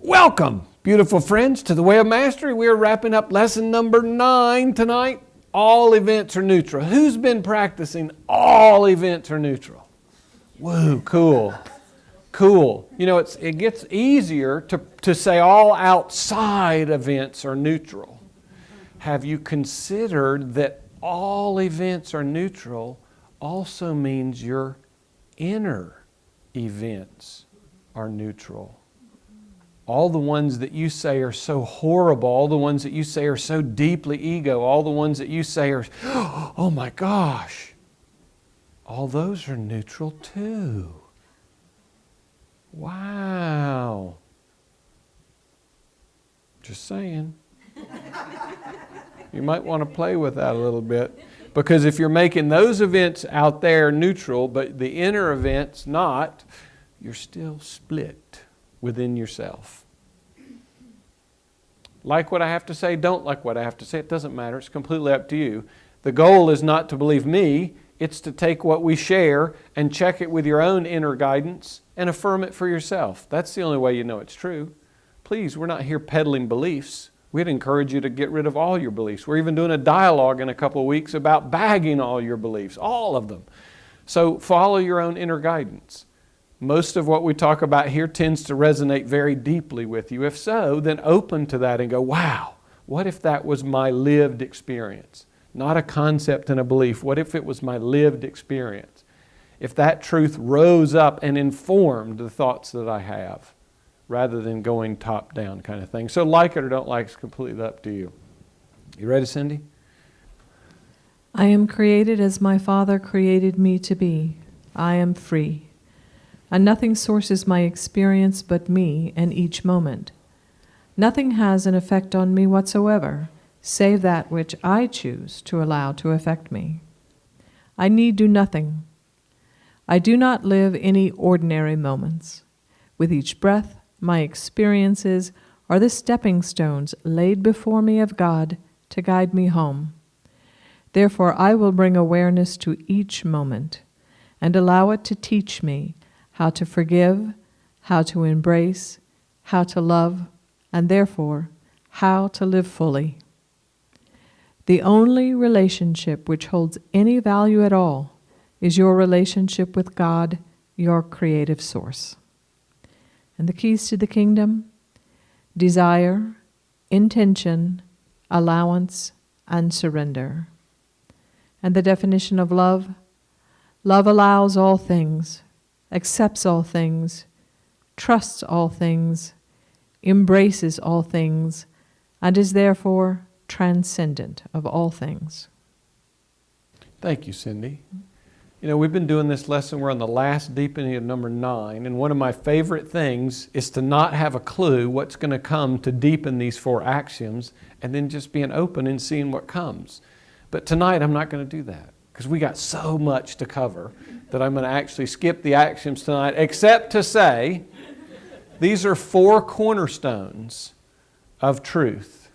Welcome, beautiful friends, to the Way of Mastery. We are wrapping up lesson number 9 tonight. All events are neutral. Who's been practicing all events are neutral? Woo, cool. Cool. You know, it gets easier to say all outside events are neutral. Have you considered that all events are neutral also means your inner events are neutral? All the ones that you say are so horrible, all the ones that you say are so deeply ego, all the ones that you say are, oh my gosh, all those are neutral too. Wow. Just saying. You might want to play with that a little bit. Because if you're making those events out there neutral, but the inner events not, you're still split within yourself. Like what I have to say, don't like what I have to say, it doesn't matter. It's completely up to you. The goal is not to believe me. It's to take what we share and check it with your own inner guidance and affirm it for yourself. That's the only way you know it's true. Please, we're not here peddling beliefs. We'd encourage you to get rid of all your beliefs. We're even doing a dialogue in a couple of weeks about bagging all your beliefs, all of them. So follow your own inner guidance. Most of what we talk about here tends to resonate very deeply with you. If so, then open to that and go, wow, what if that was my lived experience? Not a concept and a belief. What if it was my lived experience? If that truth rose up and informed the thoughts that I have, rather than going top down kind of thing. So like it or don't like, it's completely up to you. You ready, Cindy? I am created as my Father created me to be. I am free. And nothing sources my experience but me and each moment. Nothing has an effect on me whatsoever, save that which I choose to allow to affect me. I need do nothing. I do not live any ordinary moments. With each breath, my experiences are the stepping stones laid before me of God to guide me home. Therefore, I will bring awareness to each moment and allow it to teach me how to forgive, how to embrace, how to love, and therefore, how to live fully. The only relationship which holds any value at all is your relationship with God, your creative source. And the keys to the kingdom: desire, intention, allowance, and surrender. And the definition of love: love allows all things, accepts all things, trusts all things, embraces all things, and is therefore transcendent of all things. Thank you, Cindy. You know, we've been doing this lesson. We're on the last deepening of number 9, and one of my favorite things is to not have a clue what's going to come to deepen these 4 axioms, and then just being open and seeing what comes. But tonight I'm not going to do that, because we got so much to cover that I'm going to actually skip the axioms tonight, except to say these are 4 cornerstones of truth.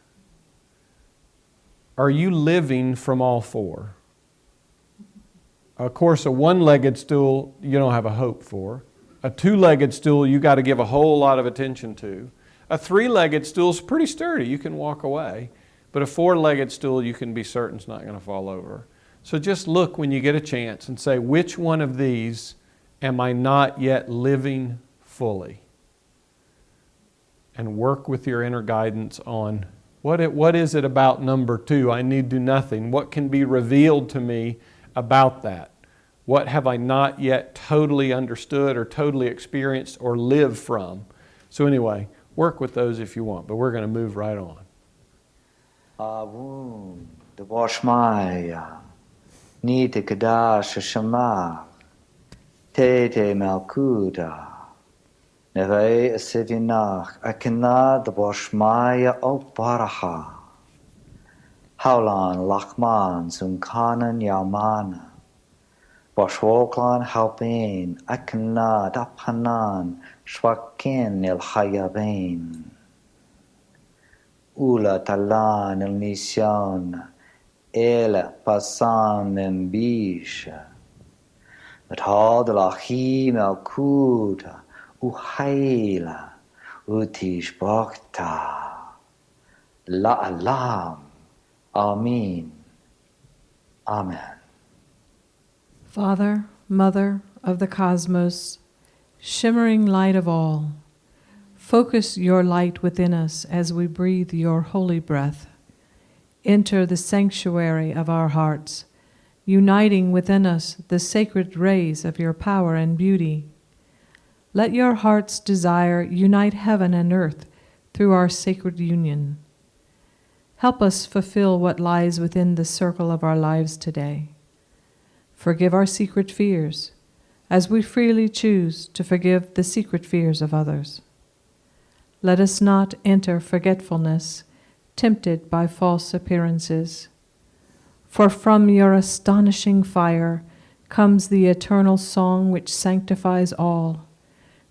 Are you living from all 4? Of course, a one-legged stool you don't have a hope for. A two-legged stool you got to give a whole lot of attention to. A three-legged stool is pretty sturdy. You can walk away. But a four-legged stool you can be certain is not going to fall over. So just look when you get a chance and say, which one of these am I not yet living fully? And work with your inner guidance on what is it about number 2? I need do nothing. What can be revealed to me about that? What have I not yet totally understood or totally experienced or lived from? So anyway, work with those if you want, but we're going to move right on. WOM, the Washmaya, Nita Kadash Shama, Tete Malkuda, Neve Sivinach, Akina the Washmaya Oparaha, Haulan Lachman, Sunkanan Yamana, Boshwoklan Halpain, Akina Dapanan, Shwakin El Hayabain. Ula talan el nisyan, el pasan membisha. But had la him al kuda, uhaila, Utish Bhakta, La Alam, Amin, Amen. Father, Mother of the cosmos, shimmering light of all, focus your light within us as we breathe your holy breath. Enter the sanctuary of our hearts, uniting within us the sacred rays of your power and beauty. Let your heart's desire unite heaven and earth through our sacred union. Help us fulfill what lies within the circle of our lives today. Forgive our secret fears, as we freely choose to forgive the secret fears of others. Let us not enter forgetfulness, tempted by false appearances. For from your astonishing fire comes the eternal song which sanctifies all,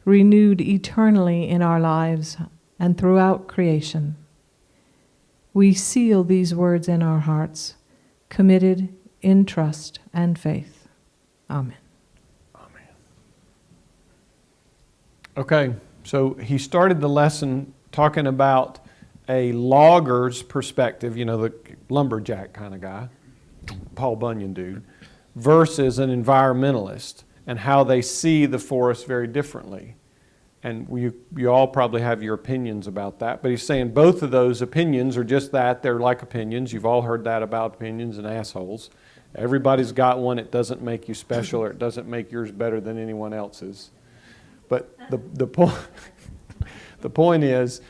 renewed eternally in our lives and throughout creation. We seal these words in our hearts, committed in trust and faith. Amen. Amen. Okay, so he started the lesson talking about a logger's perspective, you know, the lumberjack kind of guy, Paul Bunyan dude, versus an environmentalist, and how they see the forest very differently. And you all probably have your opinions about that, but he's saying both of those opinions are just that. They're like opinions. You've all heard that about opinions and assholes. Everybody's got one. It doesn't make you special, or it doesn't make yours better than anyone else's. But the point is,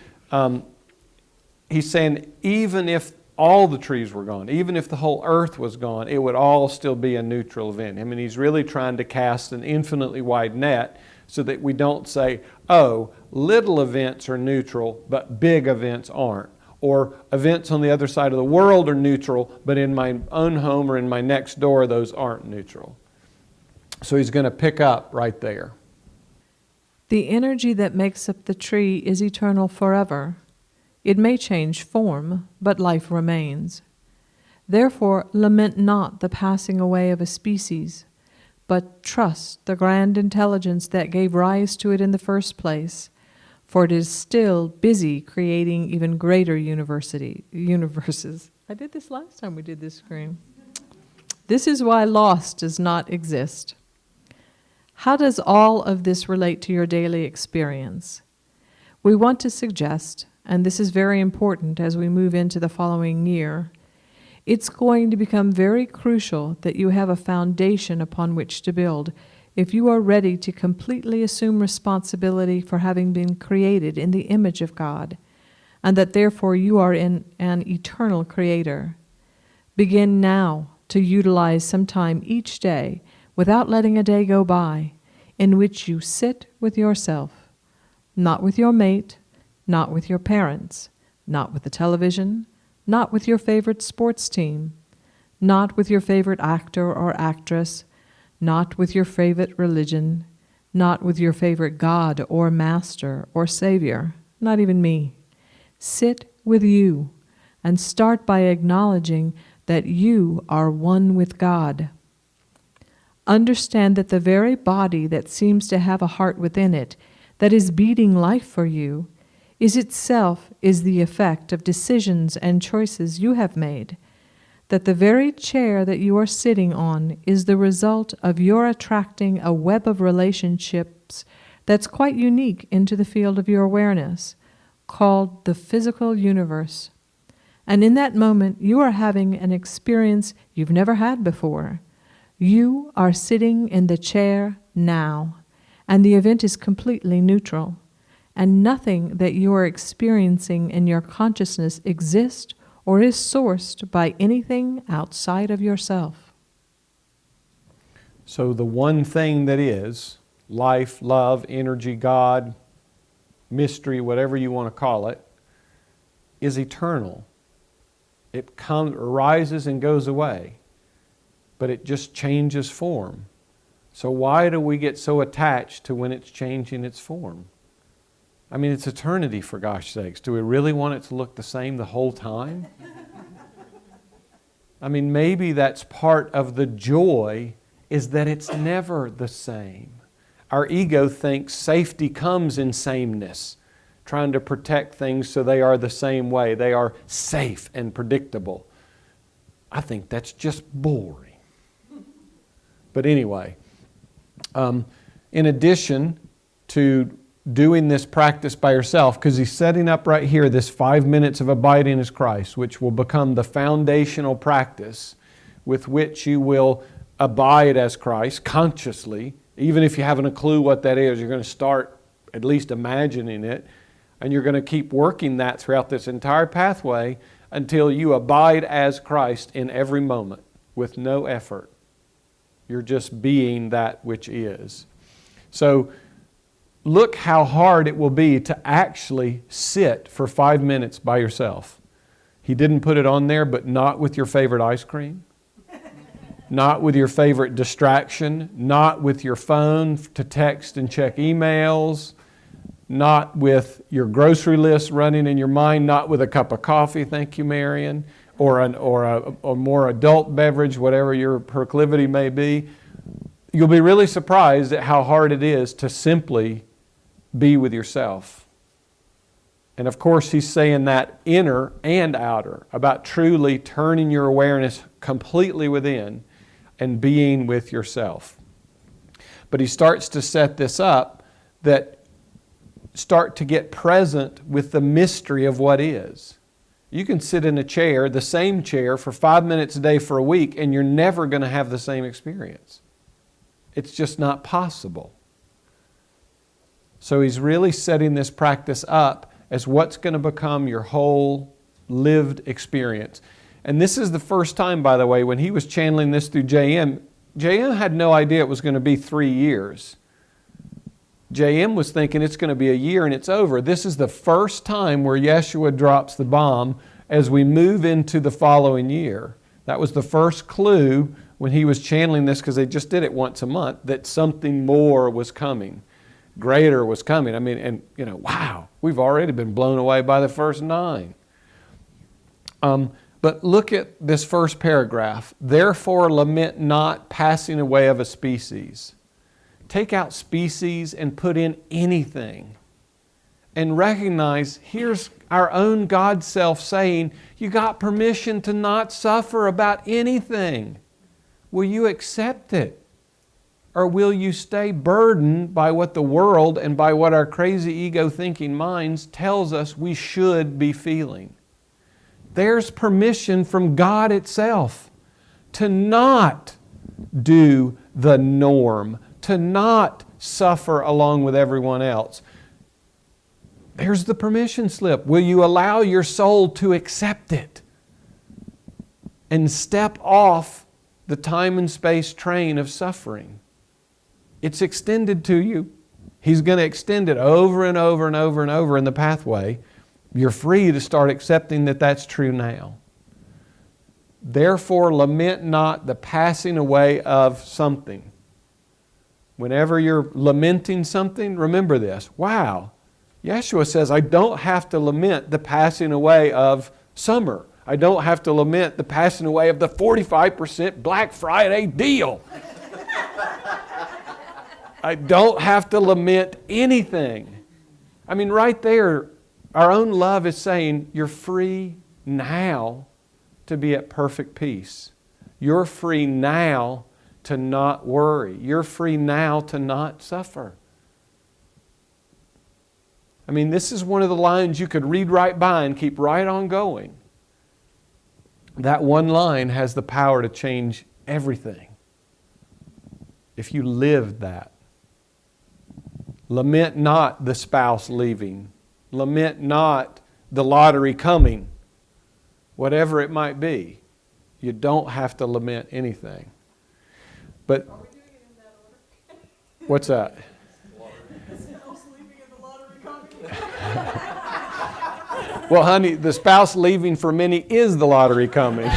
he's saying even if all the trees were gone, even if the whole earth was gone, it would all still be a neutral event. I mean, he's really trying to cast an infinitely wide net so that we don't say, oh, little events are neutral, but big events aren't. Or events on the other side of the world are neutral, but in my own home or in my next door, those aren't neutral. So he's going to pick up right there. The energy that makes up the tree is eternal forever. It may change form, but life remains. Therefore, lament not the passing away of a species, but trust the grand intelligence that gave rise to it in the first place, for it is still busy creating even greater universes. I did this last time we did this screen. This is why loss does not exist. How does all of this relate to your daily experience? We want to suggest, and this is very important as we move into the following year, it's going to become very crucial that you have a foundation upon which to build if you are ready to completely assume responsibility for having been created in the image of God, and that therefore you are in an eternal creator. Begin now to utilize some time each day, without letting a day go by, in which you sit with yourself, not with your mate, not with your parents, not with the television, not with your favorite sports team, not with your favorite actor or actress, not with your favorite religion, not with your favorite God or master or savior, not even me. Sit with you and start by acknowledging that you are one with God. Understand that the very body that seems to have a heart within it, that is beating life for you, is itself the effect of decisions and choices you have made, that the very chair that you are sitting on is the result of your attracting a web of relationships that's quite unique into the field of your awareness, called the physical universe. And in that moment, you are having an experience you've never had before. You are sitting in the chair now, and the event is completely neutral. And nothing that you are experiencing in your consciousness exists or is sourced by anything outside of yourself. So the one thing that is life, love, energy, God, mystery, whatever you want to call it, is eternal. It arises and goes away, but it just changes form. So why do we get so attached to when it's changing its form? I mean, it's eternity, for gosh sakes. Do we really want it to look the same the whole time? I mean, maybe that's part of the joy, is that it's never the same. Our ego thinks safety comes in sameness. trying to protect things so they are the same way. They are safe and predictable. I think that's just boring. But anyway, in addition to doing this practice by yourself, because he's setting up right here this 5 minutes of abiding as Christ, which will become the foundational practice with which you will abide as Christ consciously. Even if you haven't a clue what that is, you're going to start at least imagining it, and you're going to keep working that throughout this entire pathway until you abide as Christ in every moment with no effort. You're just being that which is. So look how hard it will be to actually sit for 5 minutes by yourself. He didn't put it on there, but not with your favorite ice cream, not with your favorite distraction, not with your phone to text and check emails, not with your grocery list running in your mind, not with a cup of coffee, thank you, Marion, or a more adult beverage, whatever your proclivity may be. You'll be really surprised at how hard it is to simply be with yourself. And of course, he's saying that inner and outer, about truly turning your awareness completely within and being with yourself. But he starts to set this up that start to get present with the mystery of what is. You can sit in a chair, the same chair, for 5 minutes a day for a week, and you're never going to have the same experience. It's just not possible. So he's really setting this practice up as what's going to become your whole lived experience. And this is the first time, by the way, when he was channeling this through JM had no idea it was going to be 3 years. JM was thinking it's going to be a year and it's over. This is the first time where Jeshua drops the bomb as we move into the following year. That was the first clue when he was channeling this, because they just did it once a month, that something more was coming. Greater was coming. I mean, and wow, we've already been blown away by the first 9. But look at this first paragraph. Therefore lament not passing away of a species. Take out species and put in anything. And recognize, here's our own God self saying, you got permission to not suffer about anything. Will you accept it? Or will you stay burdened by what the world and by what our crazy ego thinking minds tells us we should be feeling? There's permission from God itself to not do the norm, to not suffer along with everyone else. There's the permission slip. Will you allow your soul to accept it and step off the time and space train of suffering? It's extended to you. He's going to extend it over and over and over and over in the pathway. You're free to start accepting that that's true now. Therefore, lament not the passing away of something. Whenever you're lamenting something, remember this. Wow, Jeshua says, I don't have to lament the passing away of summer. I don't have to lament the passing away of the 45% Black Friday deal. I don't have to lament anything. I mean, right there, our own love is saying, you're free now to be at perfect peace. You're free now to not worry. You're free now to not suffer. I mean, this is one of the lines you could read right by and keep right on going. That one line has the power to change everything if you lived that. Lament not the spouse leaving. Lament not the lottery coming. Whatever it might be. You don't have to lament anything. But are we doing it in that order? What's that? The spouse leaving and the lottery coming? Well, honey, the spouse leaving for many is the lottery coming.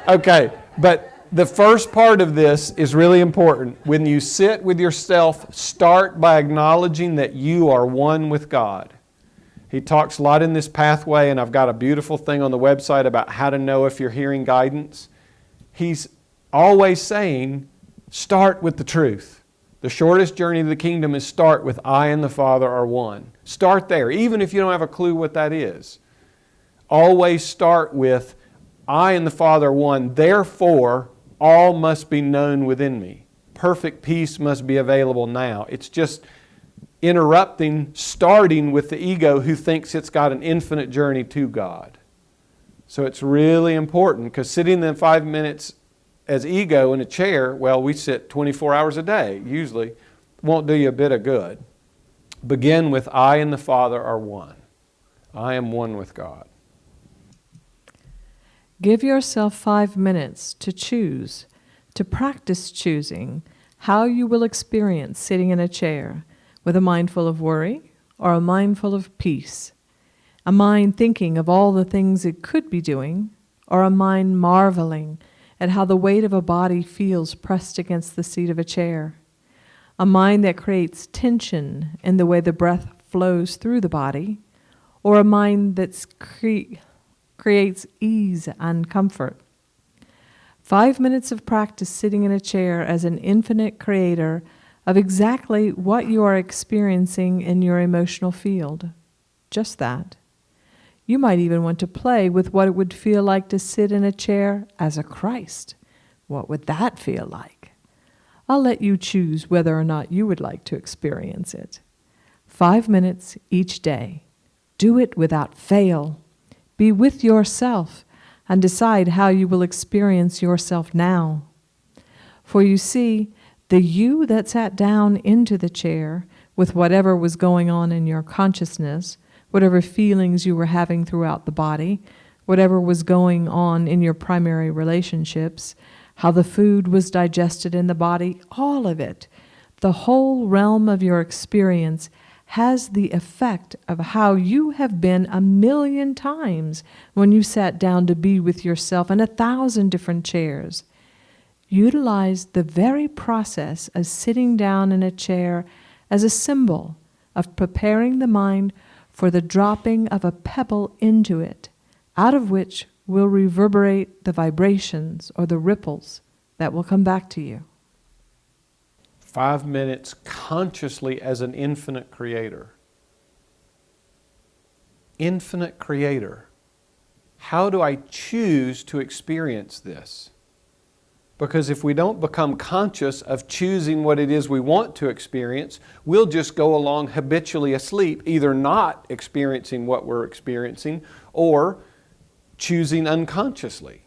Okay, but the first part of this is really important. When you sit with yourself, start by acknowledging that you are one with God. He talks a lot in this pathway, and I've got a beautiful thing on the website about how to know if you're hearing guidance. He's always saying, start with the truth. The shortest journey to the kingdom is start with I and the Father are one. Start there, even if you don't have a clue what that is. Always start with I and the Father are one, therefore all must be known within me. Perfect peace must be available now. It's just interrupting, starting with the ego who thinks it's got an infinite journey to God. So it's really important, because sitting in 5 minutes as ego in a chair, well, we sit 24 hours a day, usually, won't do you a bit of good. Begin with I and the Father are one. I am one with God. Give yourself 5 minutes to choose, to practice choosing how you will experience sitting in a chair, with a mind full of worry or a mind full of peace, a mind thinking of all the things it could be doing, or a mind marveling at how the weight of a body feels pressed against the seat of a chair, a mind that creates tension in the way the breath flows through the body, or a mind that creates ease and comfort. 5 minutes of practice sitting in a chair as an infinite creator of exactly what you are experiencing in your emotional field. Just that. You might even want to play with what it would feel like to sit in a chair as a Christ. What would that feel like? I'll let you choose whether or not you would like to experience it. 5 minutes each day. Do it without fail. Be with yourself and decide how you will experience yourself now. For you see, the you that sat down into the chair with whatever was going on in your consciousness, whatever feelings you were having throughout the body, whatever was going on in your primary relationships, how the food was digested in the body, all of it, the whole realm of your experience has the effect of how you have been 1,000,000 times when you sat down to be with yourself in 1,000 different chairs. Utilize the very process of sitting down in a chair as a symbol of preparing the mind for the dropping of a pebble into it, out of which will reverberate the vibrations or the ripples that will come back to you. 5 minutes consciously as an infinite creator. Infinite creator. How do I choose to experience this? Because if we don't become conscious of choosing what it is we want to experience, we'll just go along habitually asleep, either not experiencing what we're experiencing or choosing unconsciously.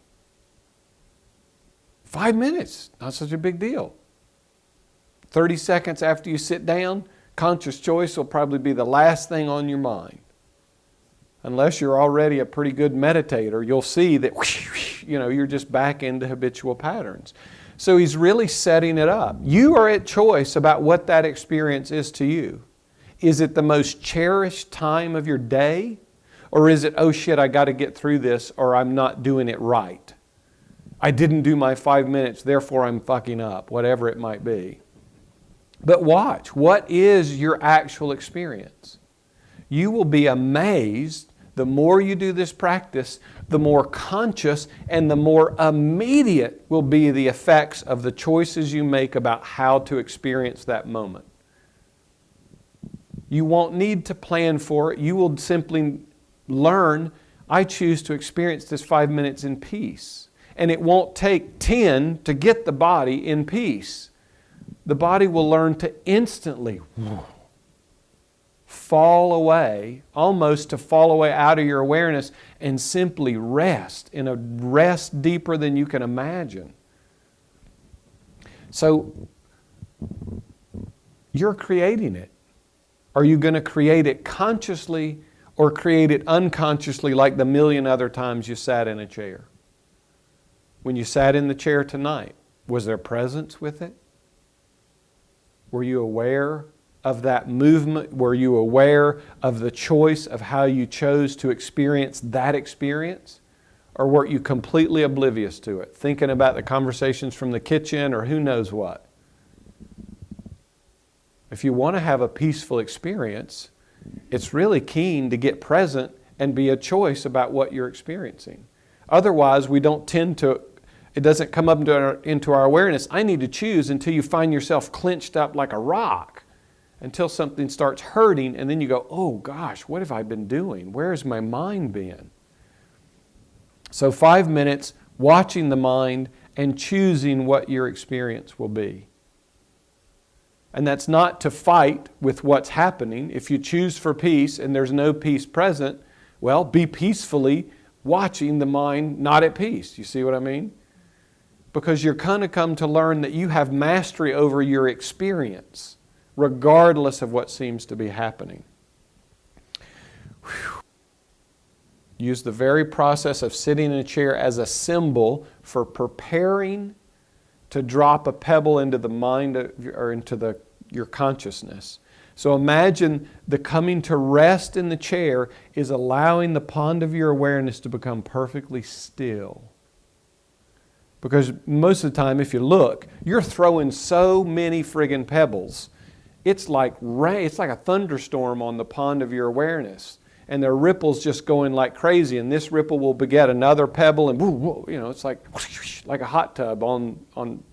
5 minutes, not such a big deal. 30 seconds after you sit down, conscious choice will probably be the last thing on your mind. Unless you're already a pretty good meditator, you'll see that you're just back into habitual patterns. So he's really setting it up. You are at choice about what that experience is to you. Is it the most cherished time of your day? Or is it, oh shit, I got to get through this or I'm not doing it right? I didn't do my 5 minutes, therefore I'm fucking up, whatever it might be. But watch, what is your actual experience? You will be amazed. The more you do this practice, the more conscious and the more immediate will be the effects of the choices you make about how to experience that moment. You won't need to plan for it. You will simply learn, I choose to experience this 5 minutes in peace. And it won't take 10 to get the body in peace. The body will learn to instantly fall away, almost to fall away out of your awareness and simply rest, in a rest deeper than you can imagine. So, you're creating it. Are you going to create it consciously or create it unconsciously like the 1,000,000 other times you sat in a chair? When you sat in the chair tonight, was there presence with it? Were you aware of that movement? Were you aware of the choice of how you chose to experience that experience? Or were you completely oblivious to it, thinking about the conversations from the kitchen or who knows what? If you want to have a peaceful experience, it's really keen to get present and be a choice about what you're experiencing. Otherwise, we don't tend to It doesn't come up into our awareness. I need to choose until you find yourself clenched up like a rock, until something starts hurting, and then you go, oh gosh, what have I been doing? Where has my mind been? So 5 minutes watching the mind and choosing what your experience will be. And that's not to fight with what's happening. If you choose for peace and there's no peace present, well, be peacefully watching the mind not at peace. You see what I mean? Because you're going to come to learn that you have mastery over your experience, regardless of what seems to be happening. Whew. Use the very process of sitting in a chair as a symbol for preparing to drop a pebble into the mind or into your consciousness. So imagine the coming to rest in the chair is allowing the pond of your awareness to become perfectly still. Because most of the time, if you look, you're throwing so many friggin' pebbles. It's like rain, it's like a thunderstorm on the pond of your awareness. And there are ripples just going like crazy, and this ripple will beget another pebble, and it's like a hot tub on.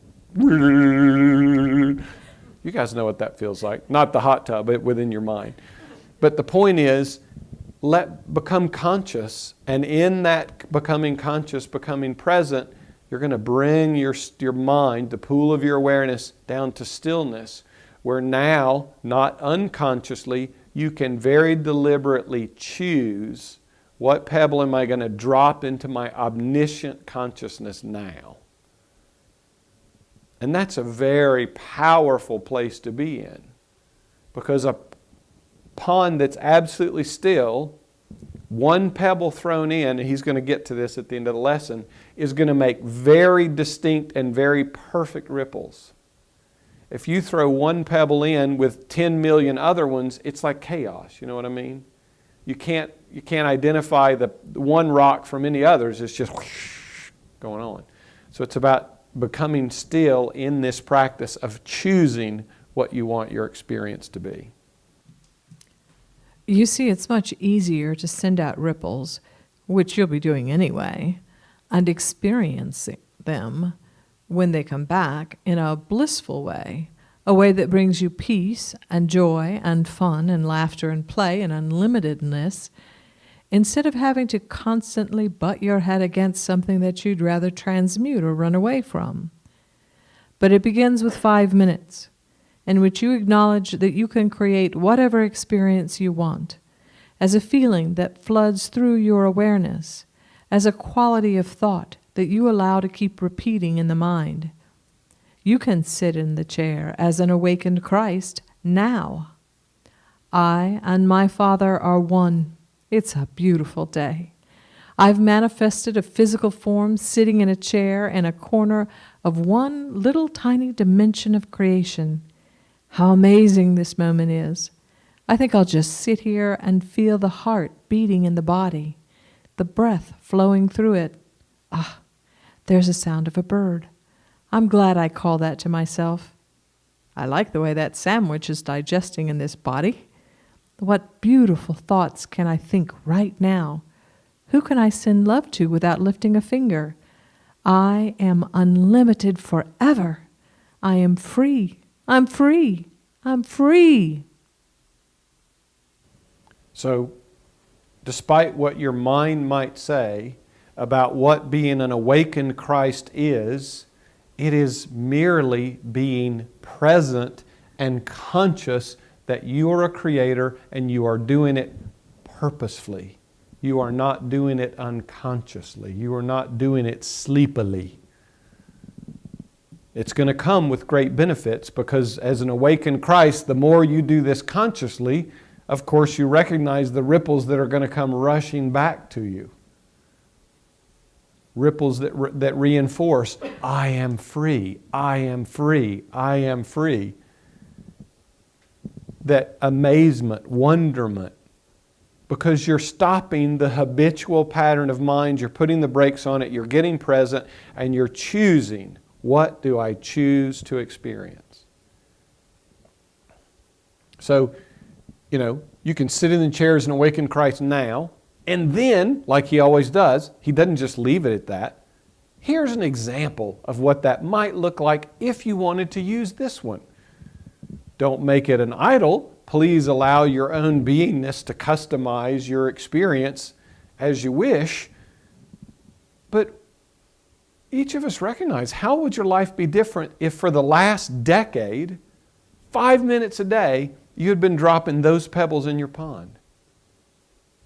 You guys know what that feels like. Not the hot tub, but within your mind. But the point is, become conscious, and in that becoming conscious, becoming present, you're going to bring your mind, the pool of your awareness, down to stillness, where now, not unconsciously, you can very deliberately choose what pebble am I going to drop into my omniscient consciousness now. And that's a very powerful place to be in. Because a pond that's absolutely still, one pebble thrown in, and he's going to get to this at the end of the lesson, is going to make very distinct and very perfect ripples. If you throw one pebble in with 10 million other ones, it's like chaos. You know what I mean? You can't identify the one rock from any others. It's just whoosh, going on. So it's about becoming still in this practice of choosing what you want your experience to be. You see, it's much easier to send out ripples, which you'll be doing anyway, and experiencing them when they come back in a blissful way, a way that brings you peace and joy and fun and laughter and play and unlimitedness, instead of having to constantly butt your head against something that you'd rather transmute or run away from. But it begins with 5 minutes, in which you acknowledge that you can create whatever experience you want, as a feeling that floods through your awareness, as a quality of thought that you allow to keep repeating in the mind. You can sit in the chair as an awakened Christ now. I and my Father are one. It's a beautiful day. I've manifested a physical form sitting in a chair in a corner of one little tiny dimension of creation. How amazing this moment is. I think I'll just sit here and feel the heart beating in the body, the breath flowing through it. Ah, there's a sound of a bird. I'm glad I call that to myself. I like the way that sandwich is digesting in this body. What beautiful thoughts can I think right now? Who can I send love to without lifting a finger? I am unlimited forever. I am free. I'm free. I'm free. So, despite what your mind might say about what being an awakened Christ is, it is merely being present and conscious that you are a creator and you are doing it purposefully. You are not doing it unconsciously. You are not doing it sleepily. It's going to come with great benefits because as an awakened Christ, the more you do this consciously, of course you recognize the ripples that are going to come rushing back to you. Ripples that reinforce, I am free, I am free, I am free. That amazement, wonderment, because you're stopping the habitual pattern of mind, you're putting the brakes on it, you're getting present, and you're choosing, what do I choose to experience? So, you can sit in the chair as an awakened Christ now, and then, like He always does, He doesn't just leave it at that. Here's an example of what that might look like if you wanted to use this one. Don't make it an idol. Please allow your own beingness to customize your experience as you wish. But each of us recognize, how would your life be different if for the last decade, 5 minutes a day, you had been dropping those pebbles in your pond?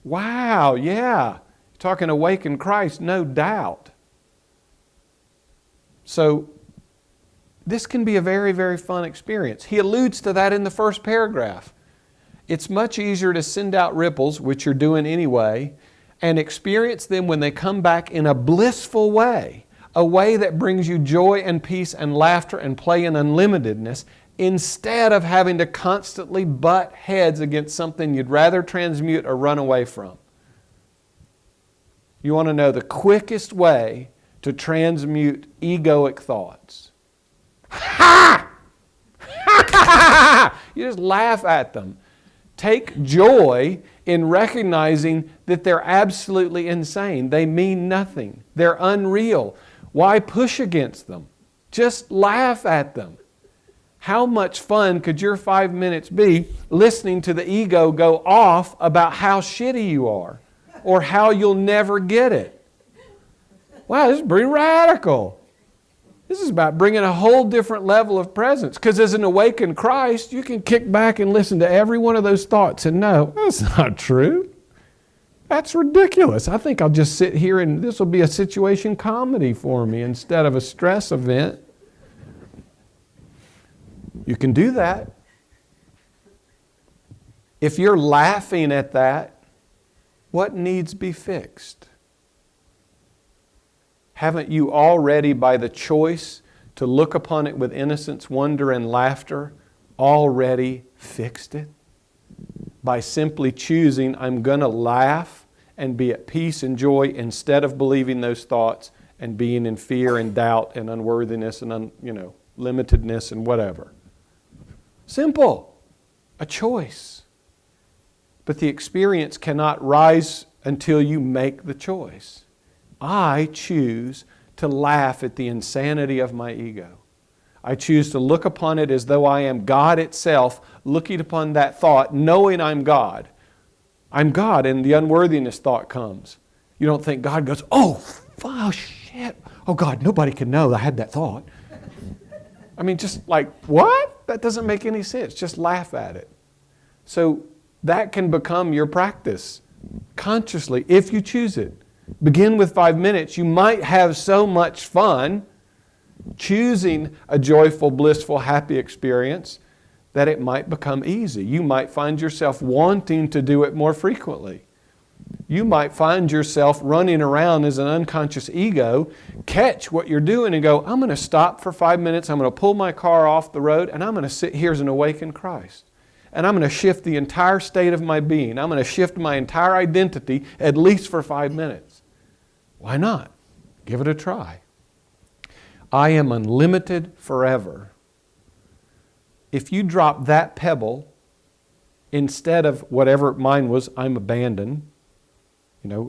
Wow, yeah. Talking awakened Christ, no doubt. So, this can be a very, very fun experience. He alludes to that in the first paragraph. It's much easier to send out ripples, which you're doing anyway, and experience them when they come back in a blissful way, a way that brings you joy and peace and laughter and play and unlimitedness, instead of having to constantly butt heads against something you'd rather transmute or run away from. You want to know the quickest way to transmute egoic thoughts? Ha! You just laugh at them. Take joy in recognizing that they're absolutely insane. They mean nothing. They're unreal. Why push against them? Just laugh at them. How much fun could your 5 minutes be listening to the ego go off about how shitty you are or how you'll never get it? Wow, this is pretty radical. This is about bringing a whole different level of presence. Because as an awakened Christ, you can kick back and listen to every one of those thoughts and know, that's not true. That's ridiculous. I think I'll just sit here and this will be a situation comedy for me instead of a stress event. You can do that. If you're laughing at that, what needs be fixed? Haven't you already, by the choice to look upon it with innocence, wonder, and laughter, already fixed it? By simply choosing, I'm going to laugh and be at peace and joy instead of believing those thoughts and being in fear and doubt and unworthiness and limitedness and whatever. Simple. A choice. But the experience cannot rise until you make the choice. I choose to laugh at the insanity of my ego. I choose to look upon it as though I am God itself, looking upon that thought, knowing I'm God. I'm God, and the unworthiness thought comes. You don't think God goes, oh shit. Oh God, nobody can know I had that thought. I mean, just like, what? That doesn't make any sense. Just laugh at it. So that can become your practice consciously if you choose it. Begin with 5 minutes. You might have so much fun choosing a joyful, blissful, happy experience that it might become easy. You might find yourself wanting to do it more frequently. You might find yourself running around as an unconscious ego, catch what you're doing and go, I'm going to stop for 5 minutes, I'm going to pull my car off the road, and I'm going to sit here as an awakened Christ. And I'm going to shift the entire state of my being. I'm going to shift my entire identity at least for 5 minutes. Why not? Give it a try. I am unlimited forever. If you drop that pebble instead of whatever mine was, I'm abandoned.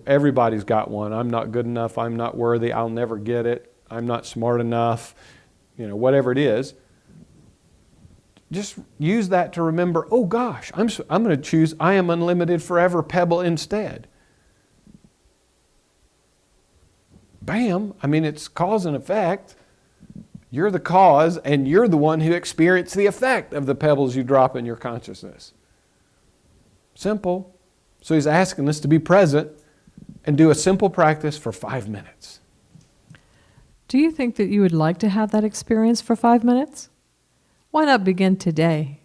Everybody's got one. I'm not good enough. I'm not worthy. I'll never get it. I'm not smart enough. Whatever it is. Just use that to remember, oh gosh, I'm going to choose I am unlimited forever pebble instead. Bam. It's cause and effect. You're the cause and you're the one who experienced the effect of the pebbles you drop in your consciousness. Simple. So he's asking us to be present and do a simple practice for 5 minutes. Do you think that you would like to have that experience for 5 minutes? Why not begin today?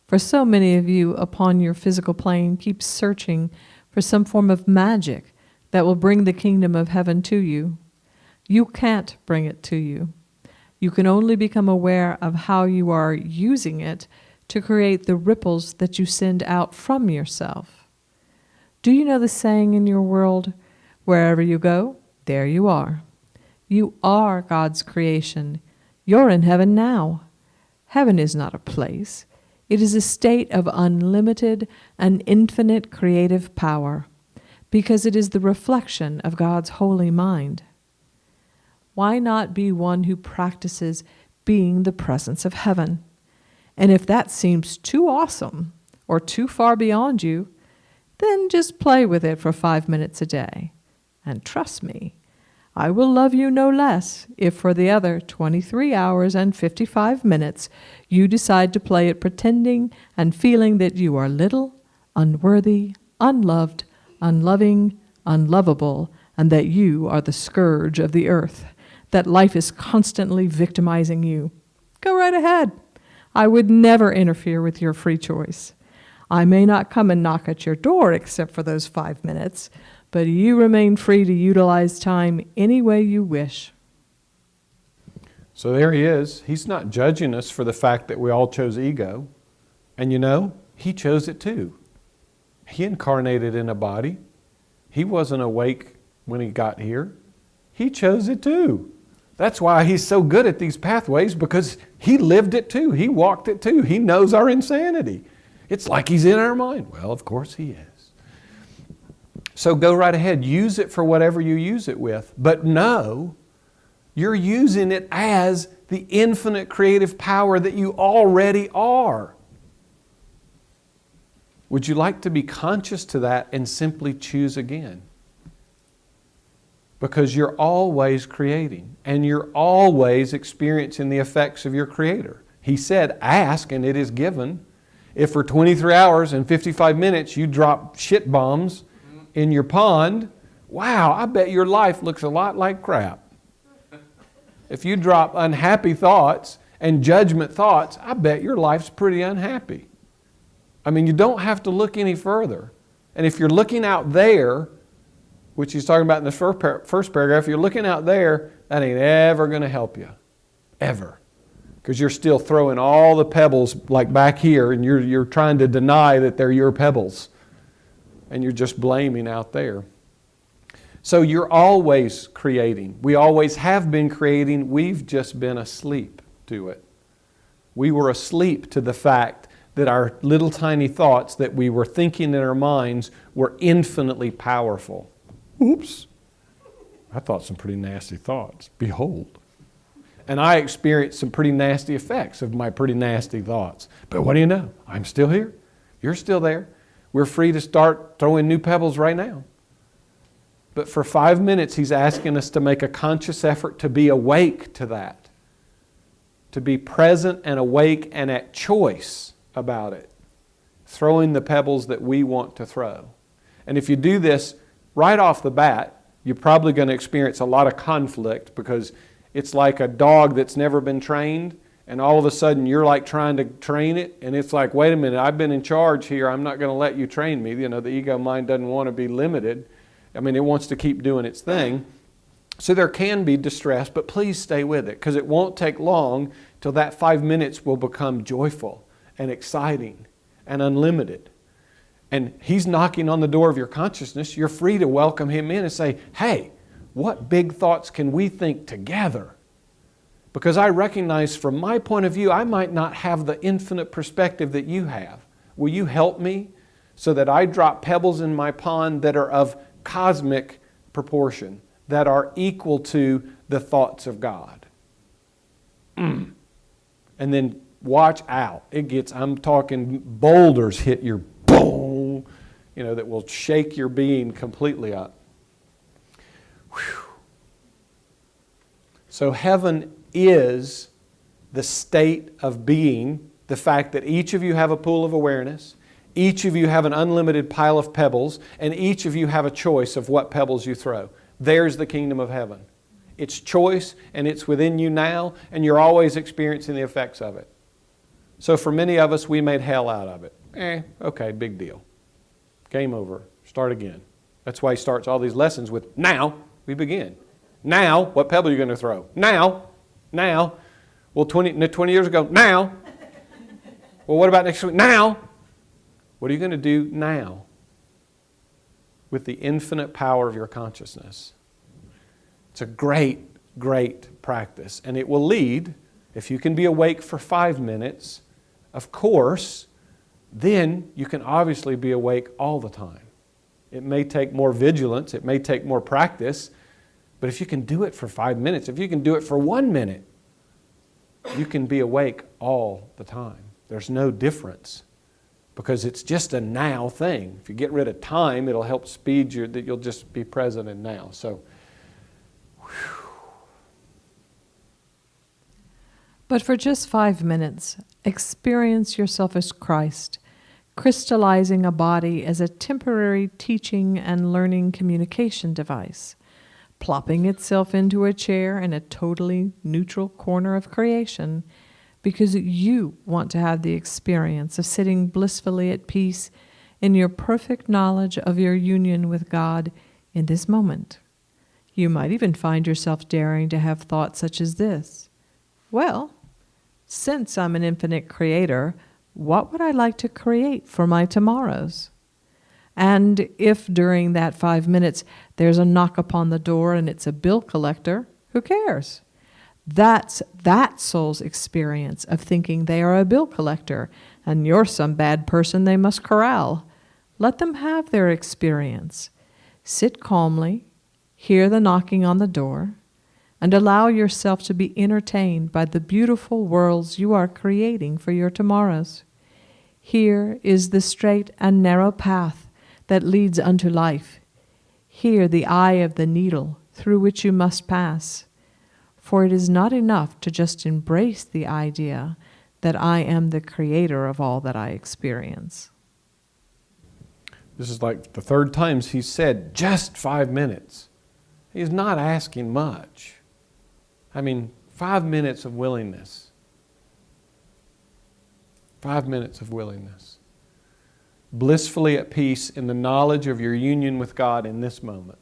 For so many of you upon your physical plane keep searching for some form of magic that will bring the kingdom of heaven to you. You can't bring it to you. You can only become aware of how you are using it to create the ripples that you send out from yourself. Do you know the saying in your world, wherever you go, there you are. You are God's creation. You're in heaven now. Heaven is not a place. It is a state of unlimited and infinite creative power, because it is the reflection of God's holy mind. why not be one who practices being the presence of heaven? And if that seems too awesome or too far beyond you, then just play with it for 5 minutes a day. And trust me, I will love you no less if for the other 23 hours and 55 minutes you decide to play it pretending and feeling that you are little, unworthy, unloved, unloving, unlovable, and that you are the scourge of the earth, that life is constantly victimizing you. Go right ahead. I would never interfere with your free choice. I may not come and knock at your door except for those 5 minutes, but you remain free to utilize time any way you wish. So there he is. He's not judging us for the fact that we all chose ego. And you know, he chose it too. He incarnated in a body. He wasn't awake when he got here. He chose it too. That's why he's so good at these pathways, because he lived it too. He walked it too. He knows our insanity. It's like he's in our mind. Well, of course he is. So go right ahead. Use it for whatever you use it with. But know you're using it as the infinite creative power that you already are. Would you like to be conscious to that and simply choose again? Because you're always creating and you're always experiencing the effects of your Creator. He said, ask and it is given. If for 23 hours and 55 minutes you drop shit bombs in your pond, wow, I bet your life looks a lot like crap. If you drop unhappy thoughts and judgment thoughts, I bet your life's pretty unhappy. I mean, you don't have to look any further. And if you're looking out there, which he's talking about in the first paragraph, you're looking out there, that ain't ever going to help you. Ever. Because you're still throwing all the pebbles like back here, and you're trying to deny that they're your pebbles. And you're just blaming out there. So you're always creating. We always have been creating. We've just been asleep to it. We were asleep to the fact that our little tiny thoughts that we were thinking in our minds were infinitely powerful. Oops. I thought some pretty nasty thoughts. Behold. And I experienced some pretty nasty effects of my pretty nasty thoughts. But what do you know? I'm still here. You're still there. We're free to start throwing new pebbles right now. But for 5 minutes, he's asking us to make a conscious effort to be awake to that. To be present and awake and at choice about it. Throwing the pebbles that we want to throw. And if you do this right off the bat, you're probably going to experience a lot of conflict, because it's like a dog that's never been trained, and all of a sudden you're like trying to train it, and it's like, wait a minute, I've been in charge here, I'm not going to let you train me. You know, the ego mind doesn't want to be limited. I mean, it wants to keep doing its thing. So there can be distress, but please stay with it, because it won't take long till that 5 minutes will become joyful and exciting and unlimited. And he's knocking on the door of your consciousness. You're free to welcome him in and say, hey, what big thoughts can we think together? Because I recognize from my point of view, I might not have the infinite perspective that you have. Will you help me so that I drop pebbles in my pond that are of cosmic proportion, that are equal to the thoughts of God? And then watch out. I'm talking boulders hit your boom, that will shake your being completely up. Whew. So heaven is the state of being, the fact that each of you have a pool of awareness, each of you have an unlimited pile of pebbles, and each of you have a choice of what pebbles you throw. There's the kingdom of heaven. It's choice, and it's within you now, and you're always experiencing the effects of it. So for many of us, we made hell out of it. Okay, big deal. Game over. Start again. That's why he starts all these lessons with, now we begin. Now, what pebble are you going to throw? Now. Well, 20 years ago, now. Well, what about next week? Now. What are you going to do now with the infinite power of your consciousness? It's a great, great practice. And it will lead, if you can be awake for 5 minutes, of course, then you can obviously be awake all the time. It may take more vigilance, it may take more practice, But if you can do it for 5 minutes, if you can do it for 1 minute, you can be awake all the time. There's no difference because it's just a now thing. If you get rid of time, it'll help speed you, that you'll just be present in now. So, But for just 5 minutes, experience yourself as Christ, crystallizing a body as a temporary teaching and learning communication device, plopping itself into a chair in a totally neutral corner of creation because you want to have the experience of sitting blissfully at peace in your perfect knowledge of your union with God in this moment. You might even find yourself daring to have thoughts such as this: well, since I'm an infinite creator, what would I like to create for my tomorrows? And if during that 5 minutes there's a knock upon the door and it's a bill collector, who cares? That's that soul's experience of thinking they are a bill collector and you're some bad person they must corral. Let them have their experience. Sit calmly, hear the knocking on the door, and allow yourself to be entertained by the beautiful worlds you are creating for your tomorrows. Here is the straight and narrow path that leads unto life. Here the eye of the needle through which you must pass. For it is not enough to just embrace the idea that I am the creator of all that I experience. this is like the third time he's said just 5 minutes. He's not asking much. I mean, 5 minutes of willingness. 5 minutes of willingness. Blissfully at peace in the knowledge of your union with God in this moment.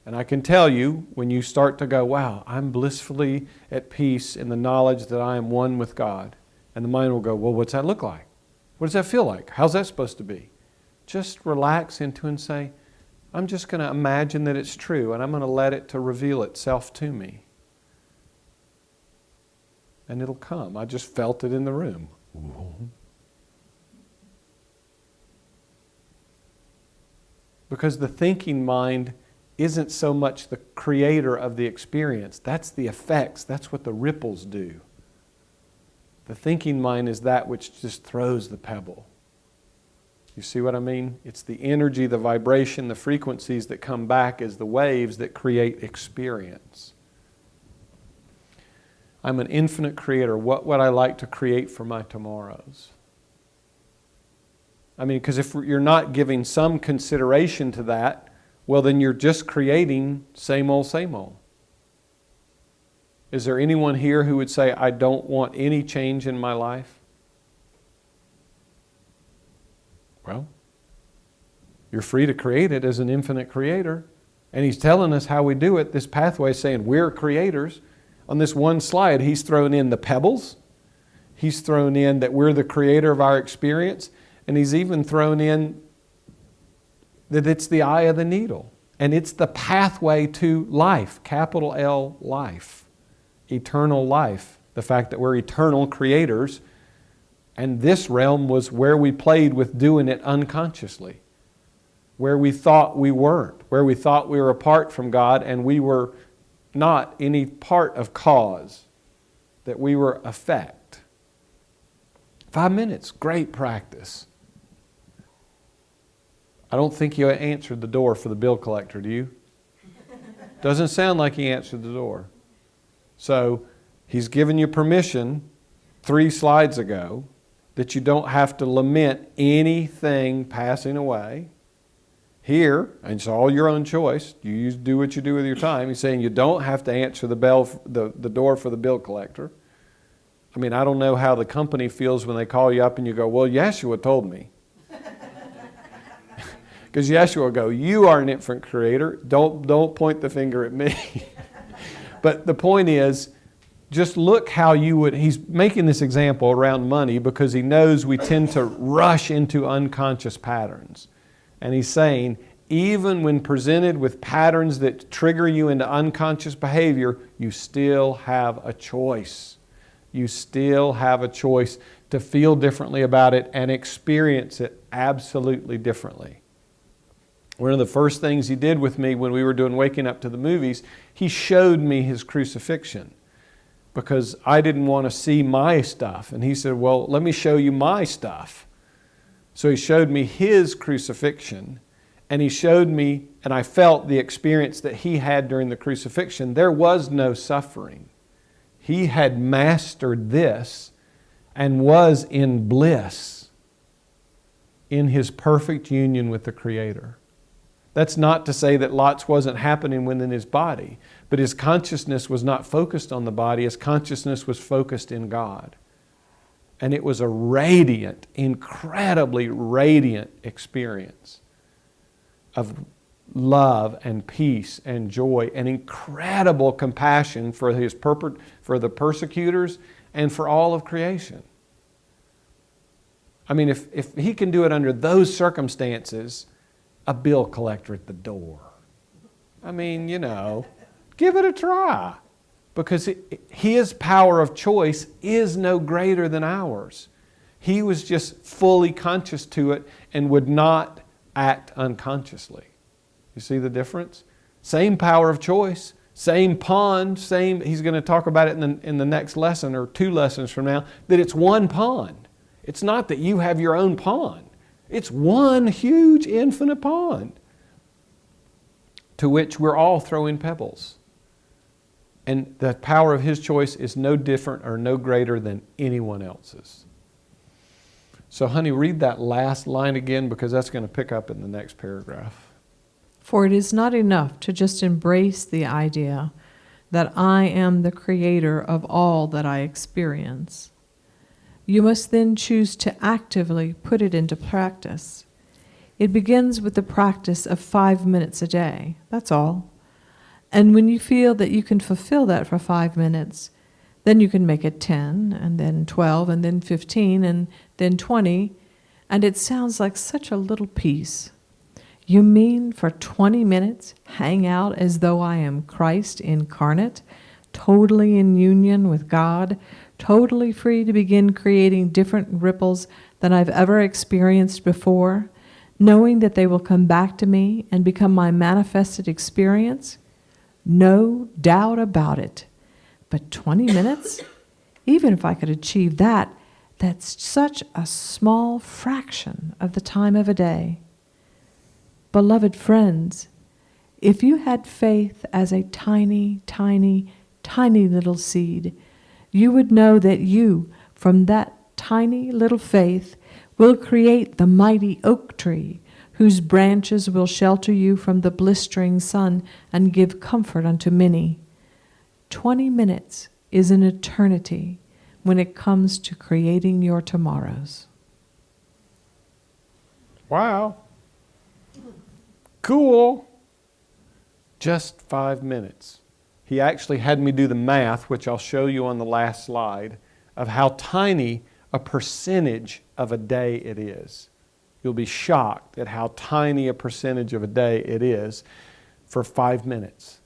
And I can tell you, when you start to go, wow, I'm blissfully at peace in the knowledge that I am one with God. And the mind will go, well, what's that look like? What does that feel like? How's that supposed to be? Just relax into and say, I'm just going to imagine that it's true, and I'm going to let it to reveal itself to me. And it'll come. I just felt it in the room. Because the thinking mind isn't so much the creator of the experience. That's the effects. That's what the ripples do. The thinking mind is that which just throws the pebble. You see what I mean? It's the energy, the vibration, the frequencies that come back as the waves that create experience. I'm an infinite creator. What would I like to create for my tomorrows? I mean, because if you're not giving some consideration to that, well, then you're just creating same old, same old. Is there anyone here who would say, I don't want any change in my life? Well, you're free to create it as an infinite creator. And he's telling us how we do it. This pathway is saying we're creators. On this one slide, he's thrown in the pebbles. He's thrown in that we're the creator of our experience. And he's even thrown in that it's the eye of the needle. And it's the pathway to life, capital L, life, eternal life. The fact that we're eternal creators. And this realm was where we played with doing it unconsciously. Where we thought we weren't. Where we thought we were apart from God and we were not any part of cause. That we were effect. 5 minutes, great practice. I don't think you answered the door for the bill collector, do you? Doesn't sound like he answered the door. So, he's given you permission 3 slides ago that you don't have to lament anything passing away. Here, and it's all your own choice, you do what you do with your time. He's saying you don't have to answer the door for the bill collector. I mean, I don't know how the company feels when they call you up and you go, well, Jeshua told me. Because Jeshua will go, you are an infinite creator. Don't point the finger at me. But the point is, just look how you would, he's making this example around money because he knows we tend to rush into unconscious patterns. And he's saying, even when presented with patterns that trigger you into unconscious behavior, you still have a choice. You still have a choice to feel differently about it and experience it absolutely differently. One of the first things he did with me when we were doing Waking Up to the Movies, he showed me his crucifixion because I didn't want to see my stuff. And he said, well, let me show you my stuff. So he showed me his crucifixion, and he showed me, and I felt the experience that he had during the crucifixion. There was no suffering. He had mastered this and was in bliss in his perfect union with the Creator. That's not to say that lots wasn't happening within his body, but his consciousness was not focused on the body. His consciousness was focused in God. And it was a radiant, incredibly radiant experience of love and peace and joy and incredible compassion for for the persecutors and for all of creation. I mean, if he can do it under those circumstances, a bill collector at the door. I mean, give it a try. Because his power of choice is no greater than ours. He was just fully conscious to it and would not act unconsciously. You see the difference? Same power of choice, same pawn, he's going to talk about it in the next lesson or 2 lessons from now, that it's one pawn. It's not that you have your own pawn. It's one huge infinite pawn to which we're all throwing pebbles. And the power of his choice is no different or no greater than anyone else's. So, honey, read that last line again, because that's going to pick up in the next paragraph. For it is not enough to just embrace the idea that I am the creator of all that I experience. You must then choose to actively put it into practice. It begins with the practice of 5 minutes a day. That's all. And when you feel that you can fulfill that for 5 minutes, then you can make it 10, and then 12, and then 15, and then 20, and it sounds like such a little piece. You mean for 20 minutes hang out as though I am Christ incarnate, totally in union with God, totally free to begin creating different ripples than I've ever experienced before, knowing that they will come back to me and become my manifested experience? No doubt about it. But 20 minutes? Even if I could achieve that, that's such a small fraction of the time of a day. Beloved friends, if you had faith as a tiny, tiny, tiny little seed, you would know that you, from that tiny little faith, will create the mighty oak tree, whose branches will shelter you from the blistering sun and give comfort unto many. 20 minutes is an eternity when it comes to creating your tomorrows. Wow. Cool. Just 5 minutes. He actually had me do the math, which I'll show you on the last slide, of how tiny a percentage of a day it is. You'll be shocked at how tiny a percentage of a day it is for 5 minutes.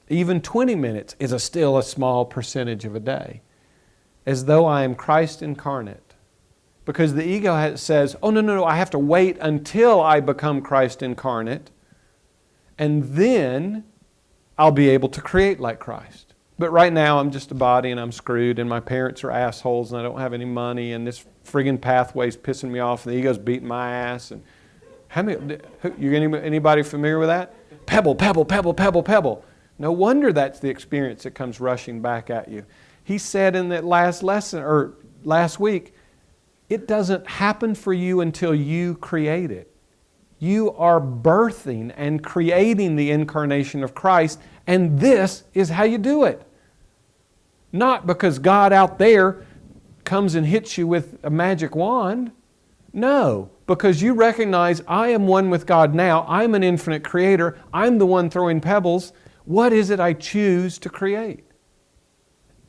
Even 20 minutes is still a small percentage of a day. As though I am Christ incarnate. Because the ego says, oh, no, I have to wait until I become Christ incarnate, and then I'll be able to create like Christ. But right now I'm just a body and I'm screwed and my parents are assholes and I don't have any money and this friggin' pathway's pissing me off and the ego's beating my ass. And anybody familiar with that? Pebble, pebble, pebble, pebble, pebble. No wonder that's the experience that comes rushing back at you. He said in that last lesson, or last week, it doesn't happen for you until you create it. You are birthing and creating the incarnation of Christ, and this is how you do it. Not because God out there comes and hits you with a magic wand. No, because you recognize I am one with God now. I'm an infinite creator. I'm the one throwing pebbles. What is it I choose to create?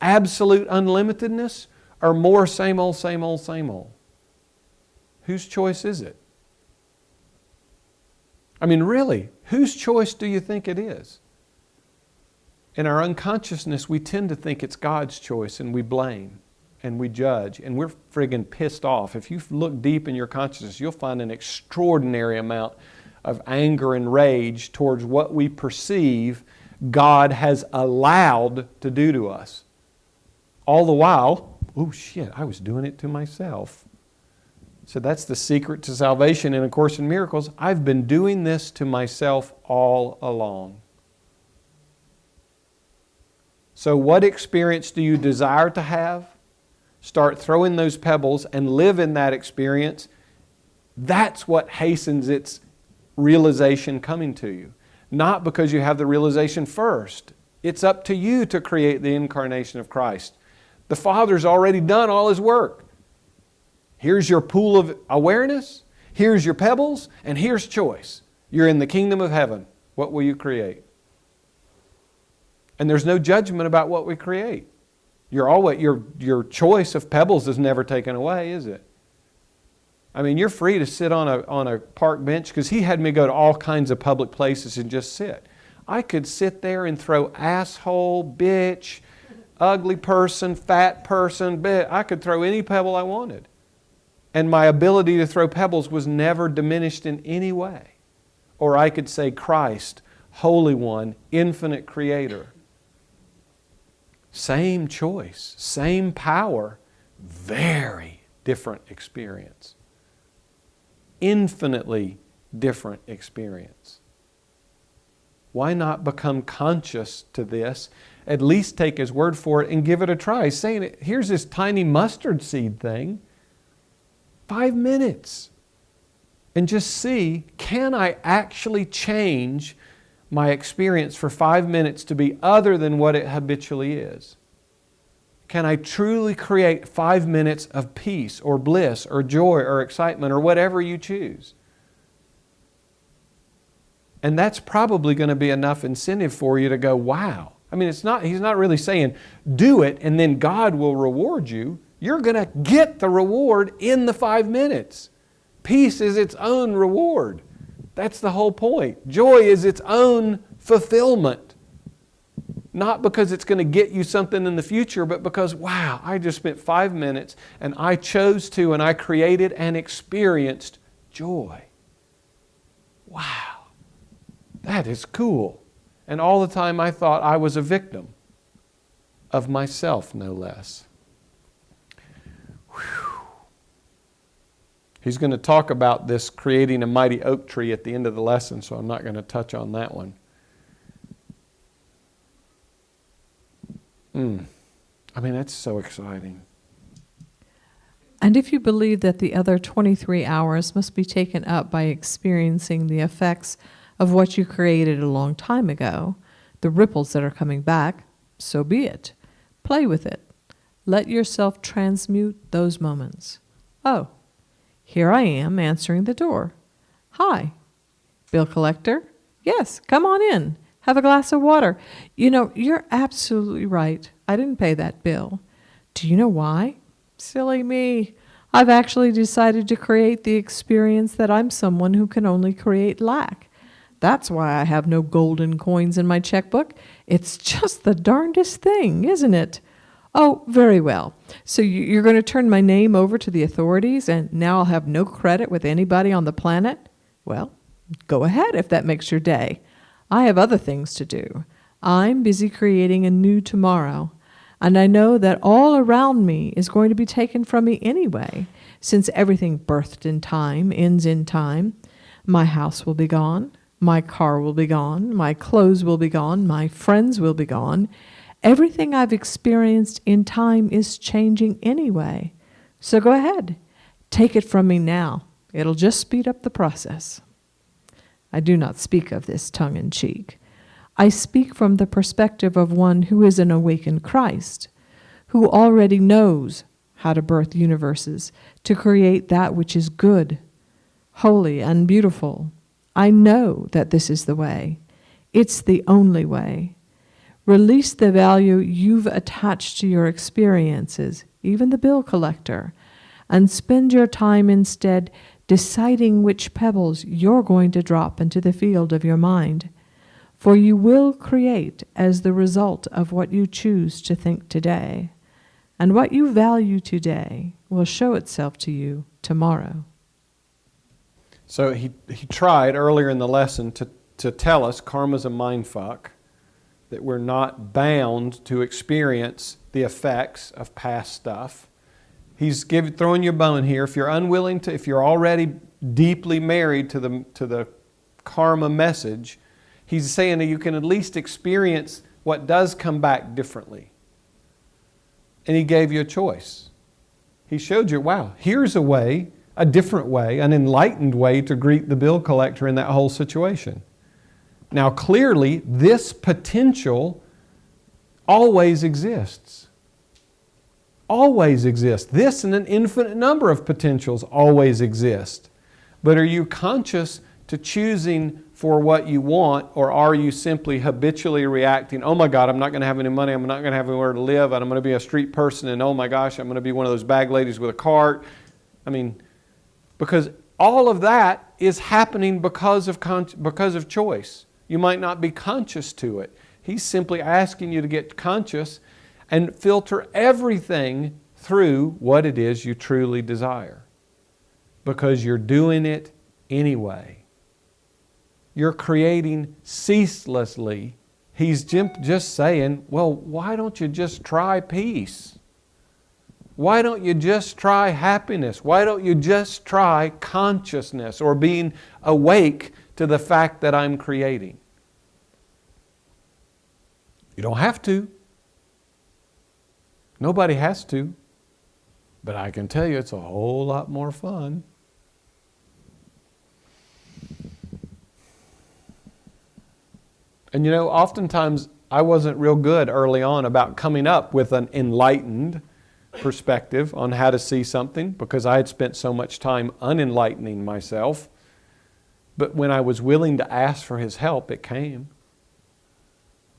Absolute unlimitedness or more same old, same old, same old? Whose choice is it? I mean, really, whose choice do you think it is? In our unconsciousness, we tend to think it's God's choice, and we blame, and we judge, and we're friggin' pissed off. If you look deep in your consciousness, you'll find an extraordinary amount of anger and rage towards what we perceive God has allowed to do to us. All the while, oh shit, I was doing it to myself. So that's the secret to salvation in A Course in Miracles. I've been doing this to myself all along. So what experience do you desire to have? Start throwing those pebbles and live in that experience. That's what hastens its realization coming to you. Not because you have the realization first. It's up to you to create the incarnation of Christ. The Father's already done all His work. Here's your pool of awareness, here's your pebbles, and here's choice. You're in the kingdom of heaven. What will you create? And there's no judgment about what we create. Your choice of pebbles is never taken away, is it? I mean, you're free to sit on a park bench, because He had me go to all kinds of public places and just sit. I could sit there and throw asshole, bitch, ugly person, fat person, I could throw any pebble I wanted. And my ability to throw pebbles was never diminished in any way. Or I could say, Christ, Holy One, Infinite Creator. Same choice, same power, very different experience. Infinitely different experience. Why not become conscious to this? At least take His word for it and give it a try. Saying it, here's this tiny mustard seed thing. 5 minutes. And just see, can I actually change my experience for 5 minutes to be other than what it habitually is? Can I truly create 5 minutes of peace or bliss or joy or excitement or whatever you choose? And that's probably going to be enough incentive for you to go, wow. I mean, He's not really saying do it and then God will reward you. You're going to get the reward in the 5 minutes. Peace is its own reward. That's the whole point. Joy is its own fulfillment. Not because it's going to get you something in the future, but because, wow, I just spent 5 minutes and I chose to and I created and experienced joy. Wow. That is cool. And all the time I thought I was a victim of myself, no less. Whew. He's going to talk about this creating a mighty oak tree at the end of the lesson, so I'm not going to touch on that one. I mean, that's so exciting. And if you believe that the other 23 hours must be taken up by experiencing the effects of what you created a long time ago, the ripples that are coming back, so be it. Play with it. Let yourself transmute those moments. Oh, here I am answering the door. Hi, bill collector? Yes, come on in. Have a glass of water. You know, you're absolutely right. I didn't pay that bill. Do you know why? Silly me. I've actually decided to create the experience that I'm someone who can only create lack. That's why I have no golden coins in my checkbook. It's just the darndest thing, isn't it? Oh, very well. So you're going to turn my name over to the authorities and now I'll have no credit with anybody on the planet? Well, go ahead if that makes your day. I have other things to do. I'm busy creating a new tomorrow, and I know that all around me is going to be taken from me anyway, since everything birthed in time ends in time. My house will be gone, my car will be gone, my clothes will be gone, my friends will be gone. Everything I've experienced in time is changing anyway. So go ahead, take it from me now. It'll just speed up the process. I do not speak of this tongue-in-cheek. I speak from the perspective of one who is an awakened Christ, who already knows how to birth universes, to create that which is good, holy, and beautiful. I know that this is the way. It's the only way. Release the value you've attached to your experiences, even the bill collector, and spend your time instead deciding which pebbles you're going to drop into the field of your mind. For you will create as the result of what you choose to think today. And what you value today will show itself to you tomorrow. So he tried earlier in the lesson to tell us karma's a mind fuck, that we're not bound to experience the effects of past stuff. He's throwing you a bone here. If you're unwilling to, if you're already deeply married to the karma message, he's saying that you can at least experience what does come back differently. And he gave you a choice. He showed you, wow, here's a way, a different way, an enlightened way to greet the bill collector in that whole situation. Now, clearly, this potential always exists. Always exists. This and an infinite number of potentials always exist. But are you conscious to choosing for what you want, or are you simply habitually reacting, oh my God, I'm not going to have any money, I'm not going to have anywhere to live, and I'm going to be a street person, and oh my gosh, I'm going to be one of those bag ladies with a cart. I mean, because all of that is happening because of choice. You might not be conscious to it. He's simply asking you to get conscious and filter everything through what it is you truly desire. Because you're doing it anyway. You're creating ceaselessly. He's just saying, well, why don't you just try peace? Why don't you just try happiness? Why don't you just try consciousness or being awake to the fact that I'm creating? You don't have to. Nobody has to. But I can tell you it's a whole lot more fun. And you know, oftentimes I wasn't real good early on about coming up with an enlightened perspective on how to see something because I had spent so much time unenlightening myself. But when I was willing to ask for His help, it came.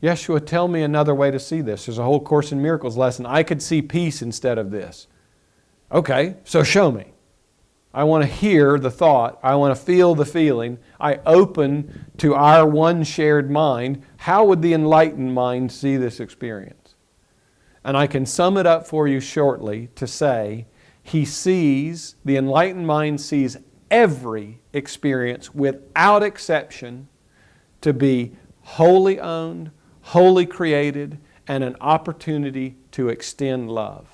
Jeshua, tell me another way to see this. There's a whole Course in Miracles lesson. I could see peace instead of this. Okay, so show me. I want to hear the thought. I want to feel the feeling. I open to our one shared mind. How would the enlightened mind see this experience? And I can sum it up for you shortly to say, the enlightened mind sees every experience without exception to be wholly owned, wholly created, and an opportunity to extend love.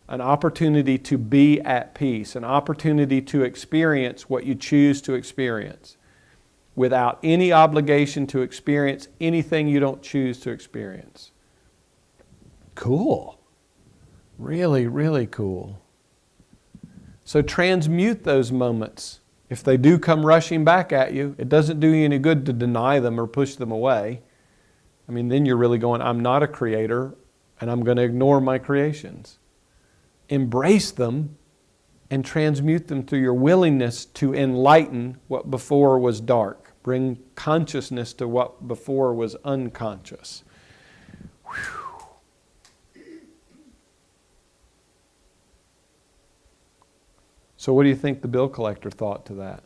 An opportunity to be at peace, an opportunity to experience what you choose to experience without any obligation to experience anything you don't choose to experience. Cool. Really, really cool. So transmute those moments. If they do come rushing back at you, it doesn't do you any good to deny them or push them away. I mean, then you're really going, I'm not a creator, and I'm going to ignore my creations. Embrace them and transmute them through your willingness to enlighten what before was dark. Bring consciousness to what before was unconscious. Whew. So what do you think the bill collector thought to that?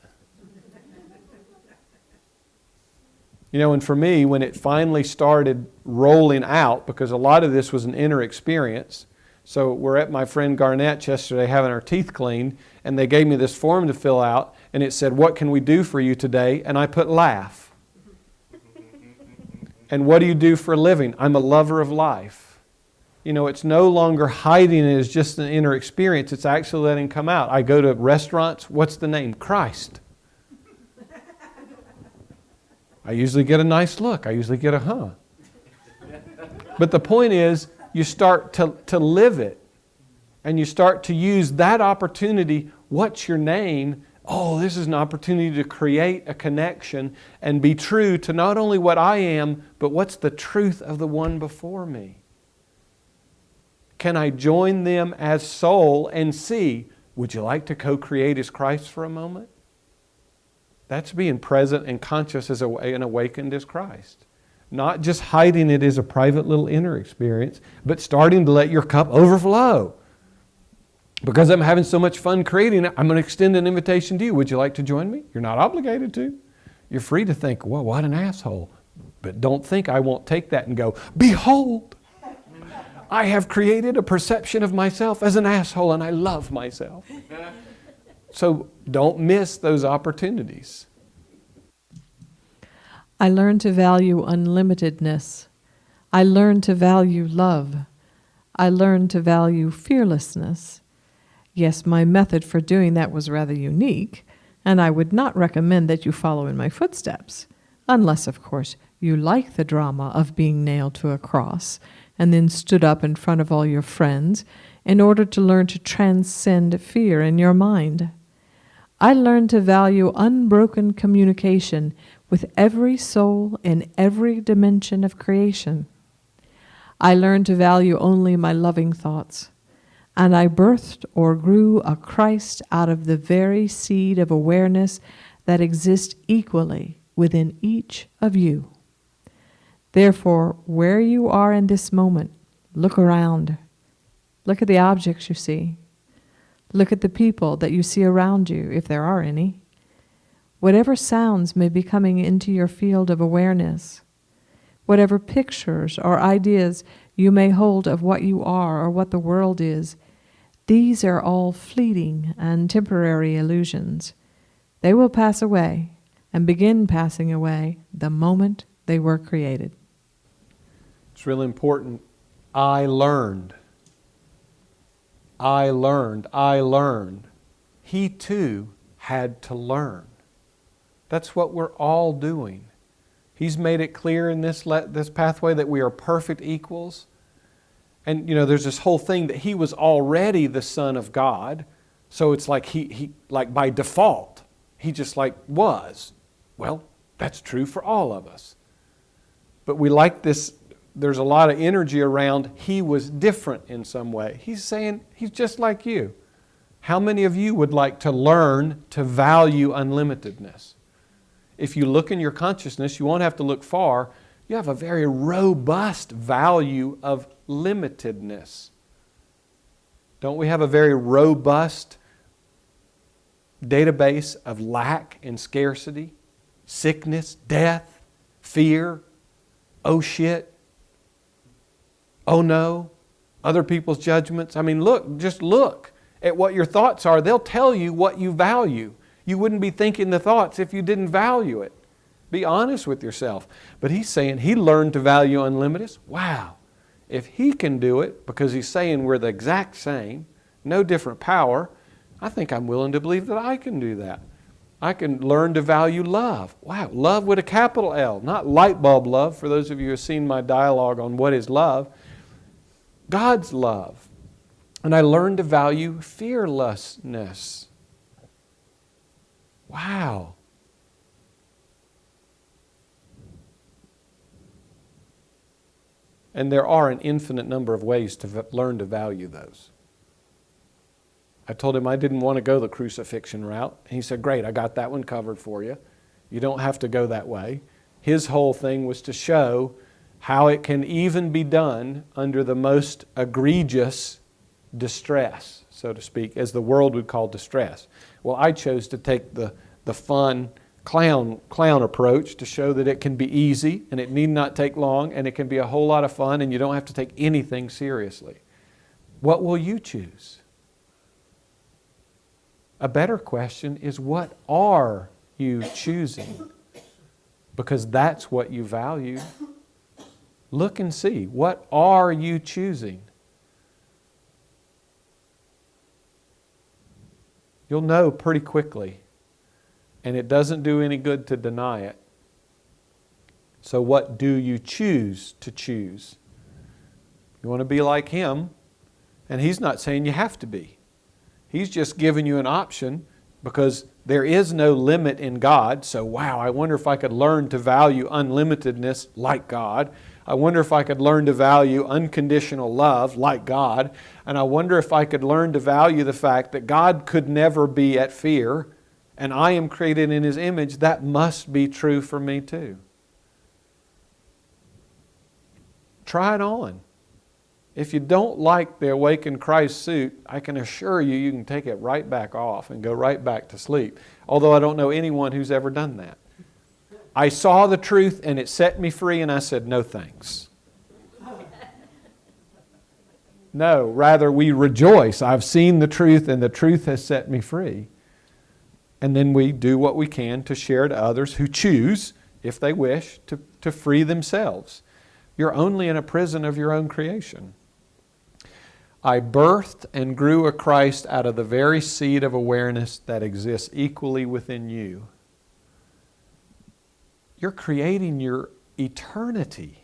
You know, and for me, when it finally started rolling out, because a lot of this was an inner experience. So we're at my friend Garnett's yesterday having our teeth cleaned, and they gave me this form to fill out, and it said, what can we do for you today? And I put laugh. And what do you do for a living? I'm a lover of life. You know, it's no longer hiding it as just an inner experience. It's actually letting it come out. I go to restaurants. What's the name? Christ. I usually get a nice look. I usually get a huh. But the point is, you start to live it. And you start to use that opportunity. What's your name? Oh, this is an opportunity to create a connection and be true to not only what I am, but what's the truth of the one before me. Can I join them as soul and see, would you like to co-create as Christ for a moment? That's being present and conscious as and awakened as Christ. Not just hiding it as a private little inner experience, but starting to let your cup overflow. Because I'm having so much fun creating it, I'm going to extend an invitation to you. Would you like to join me? You're not obligated to. You're free to think, well, what an asshole. But don't think I won't take that and go, behold, I have created a perception of myself as an asshole and I love myself. So don't miss those opportunities. I learn to value unlimitedness. I learn to value love. I learn to value fearlessness. Yes, my method for doing that was rather unique, and I would not recommend that you follow in my footsteps, unless, of course, you like the drama of being nailed to a cross and then stood up in front of all your friends in order to learn to transcend fear in your mind. I learned to value unbroken communication with every soul in every dimension of creation. I learned to value only my loving thoughts, and I birthed or grew a Christ out of the very seed of awareness that exists equally within each of you. Therefore, where you are in this moment, look around. Look at the objects you see. Look at the people that you see around you, if there are any. Whatever sounds may be coming into your field of awareness, whatever pictures or ideas you may hold of what you are or what the world is, these are all fleeting and temporary illusions. They will pass away and begin passing away the moment they were created. It's really important. I learned. I learned. I learned. He too had to learn. That's what we're all doing. He's made it clear in this pathway that we are perfect equals. And there's this whole thing that he was already the Son of God. So it's like he like by default, he just like was. Well, that's true for all of us. But we like this, there's a lot of energy around he was different in some way. He's saying he's just like you. How many of you would like to learn to value unlimitedness? If you look in your consciousness, you won't have to look far. You have a very robust value of limitedness. Don't we have a very robust database of lack and scarcity, sickness, death, fear, oh shit, oh no, other people's judgments? I mean, just look at what your thoughts are. They'll tell you what you value. You wouldn't be thinking the thoughts if you didn't value it. Be honest with yourself. But he's saying he learned to value unlimited. Wow. If he can do it, because he's saying we're the exact same, no different power, I think I'm willing to believe that I can do that. I can learn to value love. Wow, love with a capital L, not light bulb love, for those of you who have seen my dialogue on what is love. God's love. And I learned to value fearlessness. Wow. And there are an infinite number of ways to learn to value those. I told him I didn't want to go the crucifixion route. He said, great, I got that one covered for you. You don't have to go that way. His whole thing was to show how it can even be done under the most egregious distress, so to speak, as the world would call distress. Well, I chose to take the fun clown approach to show that it can be easy and it need not take long and it can be a whole lot of fun and you don't have to take anything seriously. What will you choose? A better question is, what are you choosing? Because that's what you value. Look and see. What are you choosing? You'll know pretty quickly. And it doesn't do any good to deny it. So what do you choose to choose? You want to be like him, and he's not saying you have to be. He's just giving you an option because there is no limit in God. So wow, I wonder if I could learn to value unlimitedness like God. I wonder if I could learn to value unconditional love like God. And I wonder if I could learn to value the fact that God could never be at fear and I am created in His image. That must be true for me too. Try it on. If you don't like the Awakened Christ suit, I can assure you, you can take it right back off and go right back to sleep. Although I don't know anyone who's ever done that. I saw the truth and it set me free and I said, no thanks. No, rather we rejoice. I've seen the truth and the truth has set me free. And then we do what we can to share to others who choose, if they wish, to free themselves. You're only in a prison of your own creation. I birthed and grew a Christ out of the very seed of awareness that exists equally within you. You're creating your eternity.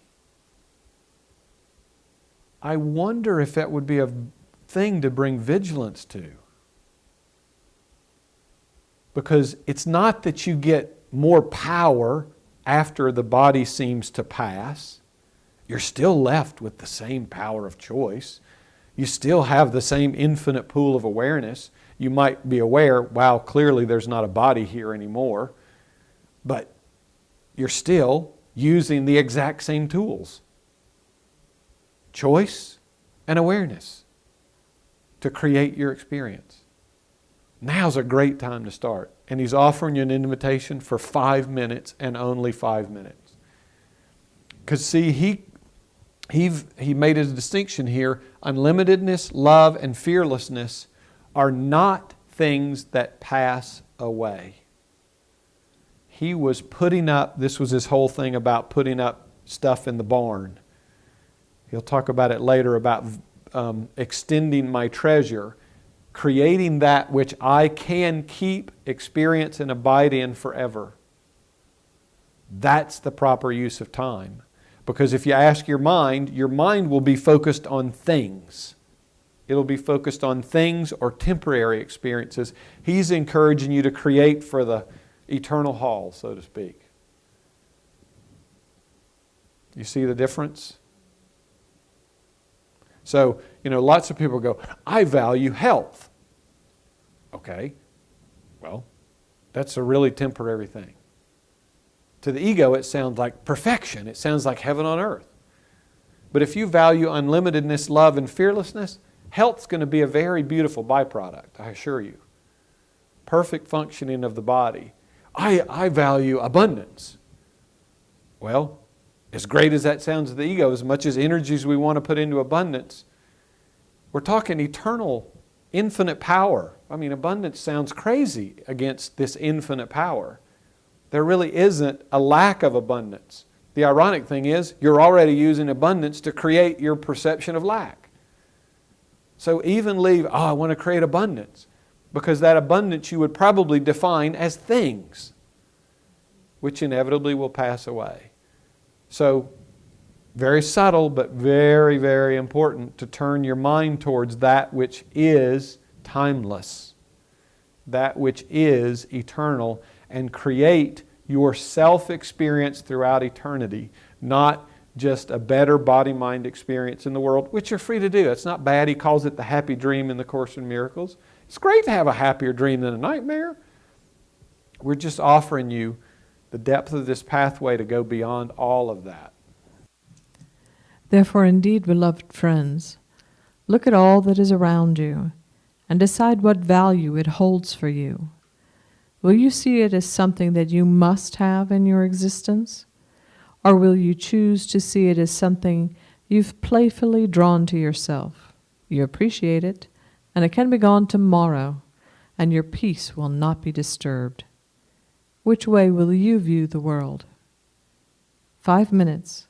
I wonder if that would be a thing to bring vigilance to. Because it's not that you get more power after the body seems to pass. You're still left with the same power of choice. You still have the same infinite pool of awareness. You might be aware, wow, clearly there's not a body here anymore. But you're still using the exact same tools. Choice and awareness to create your experience. Now's a great time to start. And He's offering you an invitation for 5 minutes and only 5 minutes. Because see, He made a distinction here. Unlimitedness, love, and fearlessness are not things that pass away. He was putting up, this was His whole thing about putting up stuff in the barn. He'll talk about it later about extending my treasure, creating that which I can keep, experience, and abide in forever. That's the proper use of time. Because if you ask your mind will be focused on things. It'll be focused on things or temporary experiences. He's encouraging you to create for the eternal hall, so to speak. You see the difference? So, lots of people go, I value health. Okay, well, that's a really temporary thing. To the ego, it sounds like perfection. It sounds like heaven on earth. But if you value unlimitedness, love, and fearlessness, health's going to be a very beautiful byproduct, I assure you. Perfect functioning of the body. I value abundance. Well, as great as that sounds to the ego, as much as energies we want to put into abundance, we're talking eternal, infinite power. I mean, abundance sounds crazy against this infinite power. There really isn't a lack of abundance. The ironic thing is, you're already using abundance to create your perception of lack. So even leave, I want to create abundance. Because that abundance you would probably define as things, which inevitably will pass away. So, very subtle, but very, very important to turn your mind towards that which is timeless, that which is eternal, and create your self-experience throughout eternity, not just a better body-mind experience in the world, which you're free to do. It's not bad. He calls it the happy dream in the Course in Miracles. It's great to have a happier dream than a nightmare. We're just offering you the depth of this pathway to go beyond all of that. Therefore, indeed, beloved friends, look at all that is around you and decide what value it holds for you. Will you see it as something that you must have in your existence? Or will you choose to see it as something you've playfully drawn to yourself? You appreciate it, and it can be gone tomorrow, and your peace will not be disturbed. Which way will you view the world? 5 minutes,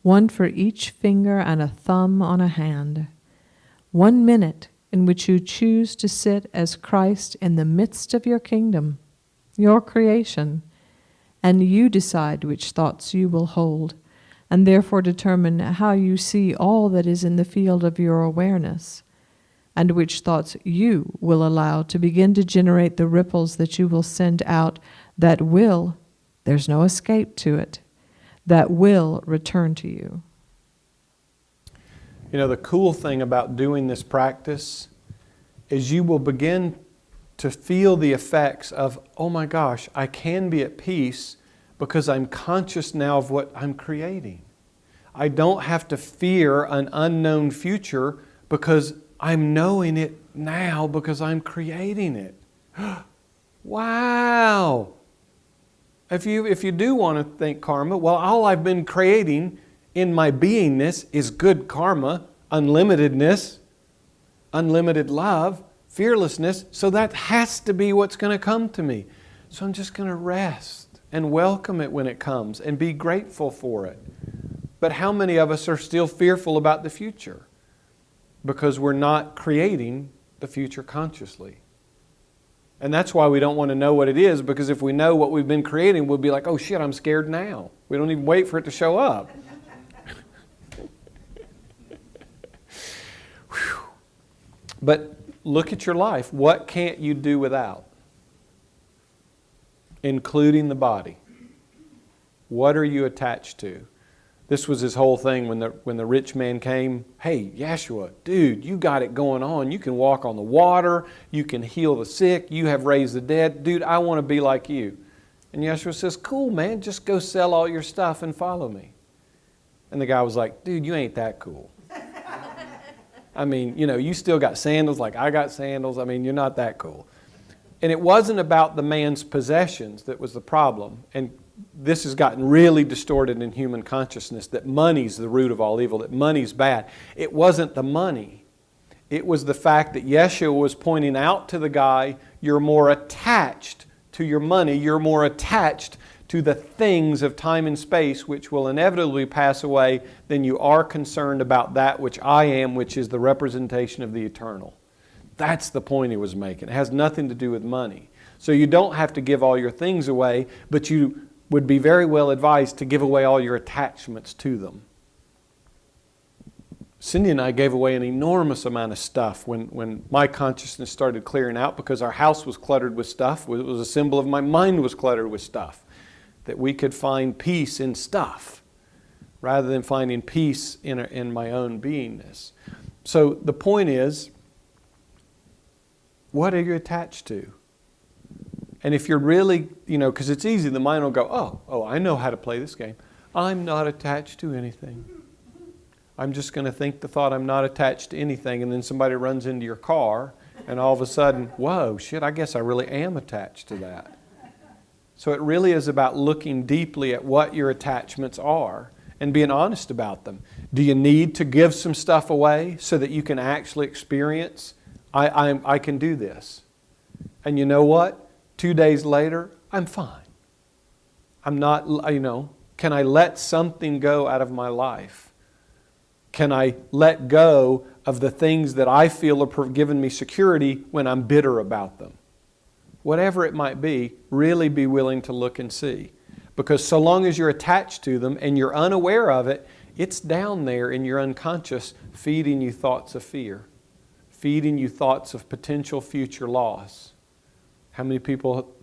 one for each finger and a thumb on a hand. 1 minute in which you choose to sit as Christ in the midst of your kingdom, your creation, and you decide which thoughts you will hold, and therefore determine how you see all that is in the field of your awareness, and which thoughts you will allow to begin to generate the ripples that you will send out that will, there's no escape to it, that will return to you. The cool thing about doing this practice is you will begin to feel the effects of, oh my gosh, I can be at peace because I'm conscious now of what I'm creating. I don't have to fear an unknown future because I'm knowing it now because I'm creating it. Wow! If you do want to think karma, well, all I've been creating in my beingness is good karma, unlimitedness, unlimited love, fearlessness, so that has to be what's going to come to me. So I'm just going to rest and welcome it when it comes and be grateful for it. But how many of us are still fearful about the future? Because we're not creating the future consciously. And that's why we don't want to know what it is, because if we know what we've been creating, we'll be like, oh shit, I'm scared now. We don't even wait for it to show up. But look at your life. What can't you do without? Including the body. What are you attached to? This was his whole thing when the rich man came. Hey, Jeshua, dude, you got it going on. You can walk on the water. You can heal the sick. You have raised the dead. Dude, I want to be like you. And Jeshua says, cool, man. Just go sell all your stuff and follow me. And the guy was like, dude, you ain't that cool. I mean, you still got sandals like I got sandals. I mean, you're not that cool. And it wasn't about the man's possessions that was the problem. And this has gotten really distorted in human consciousness, that money's the root of all evil, that money's bad. It wasn't the money. It was the fact that Jeshua was pointing out to the guy, you're more attached to your money, you're more attached to the things of time and space which will inevitably pass away than you are concerned about that which I am, which is the representation of the eternal. That's the point he was making. It has nothing to do with money. So you don't have to give all your things away, but you would be very well advised to give away all your attachments to them. Cindy and I gave away an enormous amount of stuff when my consciousness started clearing out, because our house was cluttered with stuff. It was a symbol of my mind was cluttered with stuff. That we could find peace in stuff rather than finding peace in my own beingness. So the point is, what are you attached to? And if you're really, because it's easy, the mind will go, oh, I know how to play this game. I'm not attached to anything. I'm just going to think the thought I'm not attached to anything, and then somebody runs into your car, and all of a sudden, whoa, shit, I guess I really am attached to that. So it really is about looking deeply at what your attachments are and being honest about them. Do you need to give some stuff away so that you can actually experience, I can do this? And you know what? 2 days later, I'm fine. I'm not, can I let something go out of my life? Can I let go of the things that I feel are giving me security when I'm bitter about them? Whatever it might be, really be willing to look and see. Because so long as you're attached to them and you're unaware of it, it's down there in your unconscious feeding you thoughts of fear, feeding you thoughts of potential future loss. How many people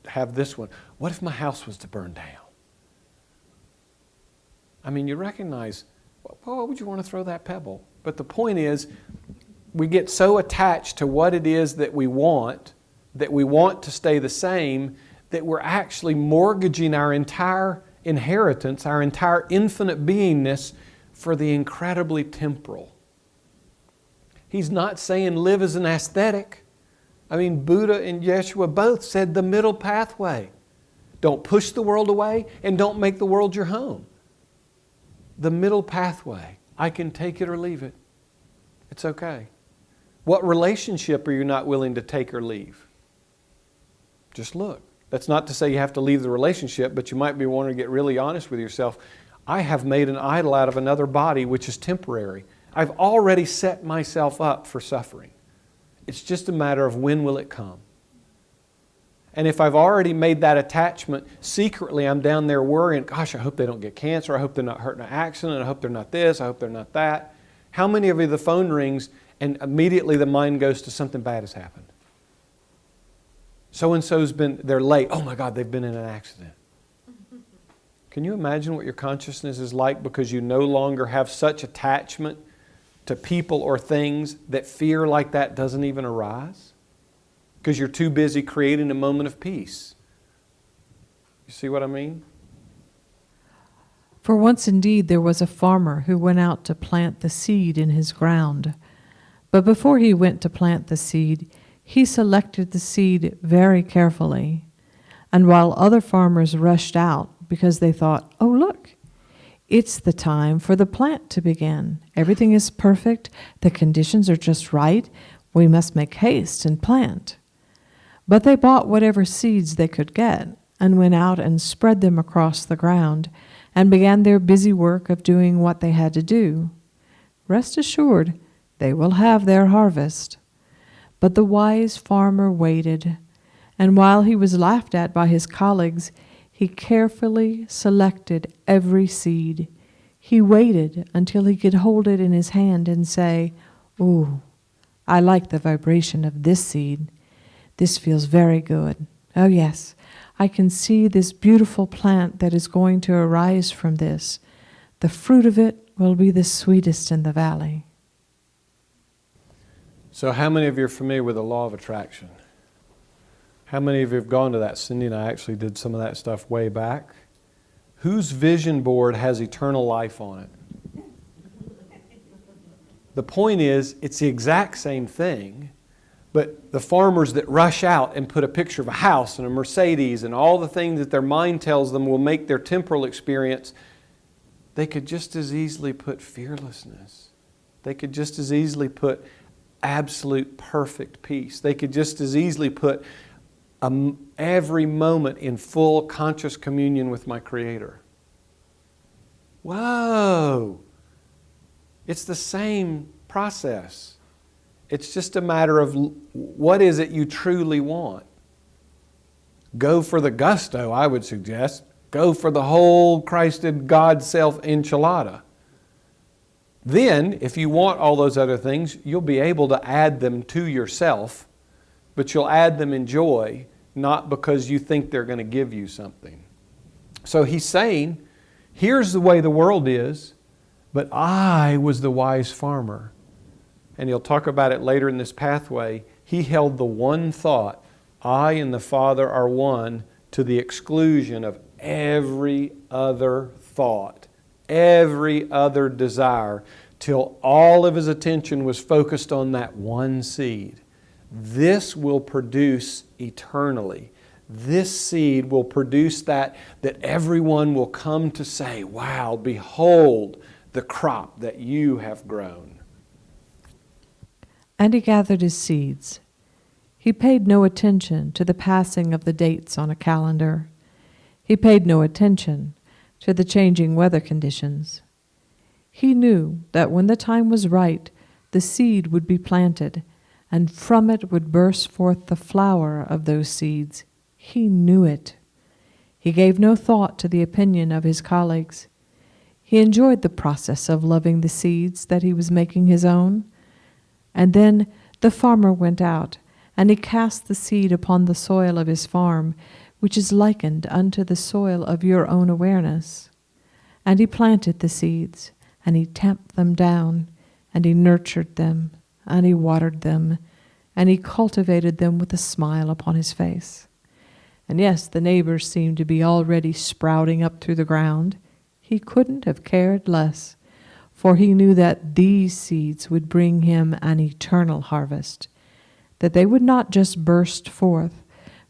have this one? What if my house was to burn down? I mean, you recognize, why would you want to throw that pebble? But the point is, we get so attached to what it is that we want to stay the same, that we're actually mortgaging our entire inheritance, our entire infinite beingness for the incredibly temporal. He's not saying live as an aesthetic. I mean, Buddha and Jeshua both said the middle pathway. Don't push the world away and don't make the world your home. The middle pathway. I can take it or leave it. It's okay. What relationship are you not willing to take or leave? Just look. That's not to say you have to leave the relationship, but you might be wanting to get really honest with yourself. I have made an idol out of another body which is temporary. I've already set myself up for suffering. It's just a matter of when will it come. And if I've already made that attachment, secretly I'm down there worrying, gosh, I hope they don't get cancer, I hope they're not hurt in an accident, I hope they're not this, I hope they're not that. How many of you the phone rings and immediately the mind goes to something bad has happened? So-and-so's they're late. Oh my God, they've been in an accident. Can you imagine what your consciousness is like because you no longer have such attachment to people or things that fear like that doesn't even arise? Because you're too busy creating a moment of peace. You see what I mean? For once indeed there was a farmer who went out to plant the seed in his ground. But before he went to plant the seed, he selected the seed very carefully. And while other farmers rushed out because they thought, oh look, it's the time for the plant to begin. Everything is perfect. The conditions are just right. We must make haste and plant." But they bought whatever seeds they could get, and went out and spread them across the ground, and began their busy work of doing what they had to do. Rest assured, they will have their harvest. But the wise farmer waited, and while he was laughed at by his colleagues, he carefully selected every seed. He waited until he could hold it in his hand and say, "Ooh, I like the vibration of this seed. This feels very good. Oh yes, I can see this beautiful plant that is going to arise from this. The fruit of it will be the sweetest in the valley." So how many of you are familiar with the law of attraction? How many of you have gone to that? Cindy and I actually did some of that stuff way back. Whose vision board has eternal life on it? The point is, it's the exact same thing, but the farmers that rush out and put a picture of a house and a Mercedes and all the things that their mind tells them will make their temporal experience, they could just as easily put fearlessness. They could just as easily put absolute perfect peace. They could just as easily put every moment in full conscious communion with my Creator. Whoa! It's the same process. It's just a matter of what is it you truly want. Go for the gusto, I would suggest. Go for the whole Christed God self enchilada. Then, if you want all those other things, you'll be able to add them to yourself, but you'll add them in joy, not because you think they're going to give you something. So he's saying, here's the way the world is, but I was the wise farmer. And he'll talk about it later in this pathway. He held the one thought, I and the Father are one, to the exclusion of every other thought, every other desire, till all of his attention was focused on that one seed. This will produce eternally. This seed will produce that everyone will come to say, wow, behold the crop that you have grown. And he gathered his seeds. He paid no attention to the passing of the dates on a calendar. He paid no attention to the changing weather conditions. He knew that when the time was right, the seed would be planted, and from it would burst forth the flower of those seeds. He knew it. He gave no thought to the opinion of his colleagues. He enjoyed the process of loving the seeds that he was making his own. And then the farmer went out, and he cast the seed upon the soil of his farm, which is likened unto the soil of your own awareness. And he planted the seeds, and he tamped them down, and he nurtured them, and he watered them, and he cultivated them with a smile upon his face. And yes, the neighbors seemed to be already sprouting up through the ground. He couldn't have cared less, for he knew that these seeds would bring him an eternal harvest, that they would not just burst forth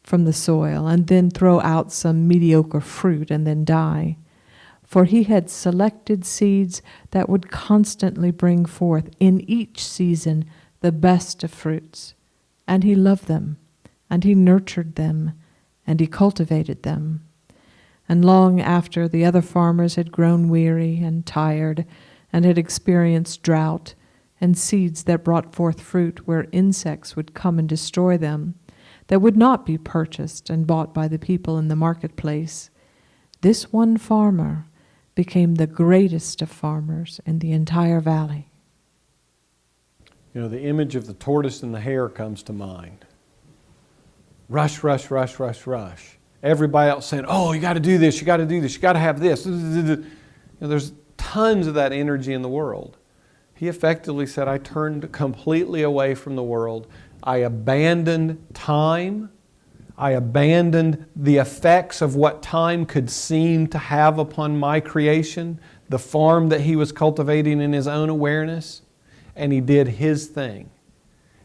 from the soil and then throw out some mediocre fruit and then die, for he had selected seeds that would constantly bring forth in each season the best of fruits. And he loved them, and he nurtured them, and he cultivated them. And long after the other farmers had grown weary and tired and had experienced drought and seeds that brought forth fruit where insects would come and destroy them, that would not be purchased and bought by the people in the marketplace, this one farmer became the greatest of farmers in the entire valley. You know, the image of the tortoise and the hare comes to mind. Rush, rush, rush, rush, rush. Everybody else saying, oh, you got to do this, you got to do this, you got to have this. You know, there's tons of that energy in the world. He effectively said, I turned completely away from the world. I abandoned time. I abandoned the effects of what time could seem to have upon my creation, the farm that he was cultivating in his own awareness, and he did his thing.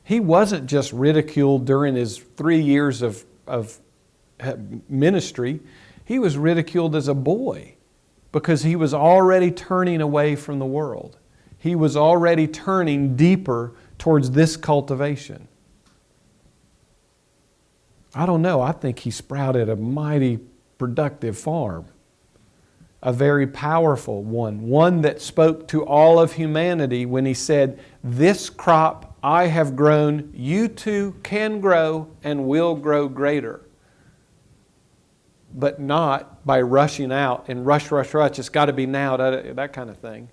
He wasn't just ridiculed during his 3 years of ministry. He was ridiculed as a boy because he was already turning away from the world. He was already turning deeper towards this cultivation? I don't know. I think he sprouted a mighty productive farm. A very powerful one. One that spoke to all of humanity when he said, "This crop I have grown, you too can grow and will grow greater." But not by rushing out and rush, it's got to be now, that kind of thing.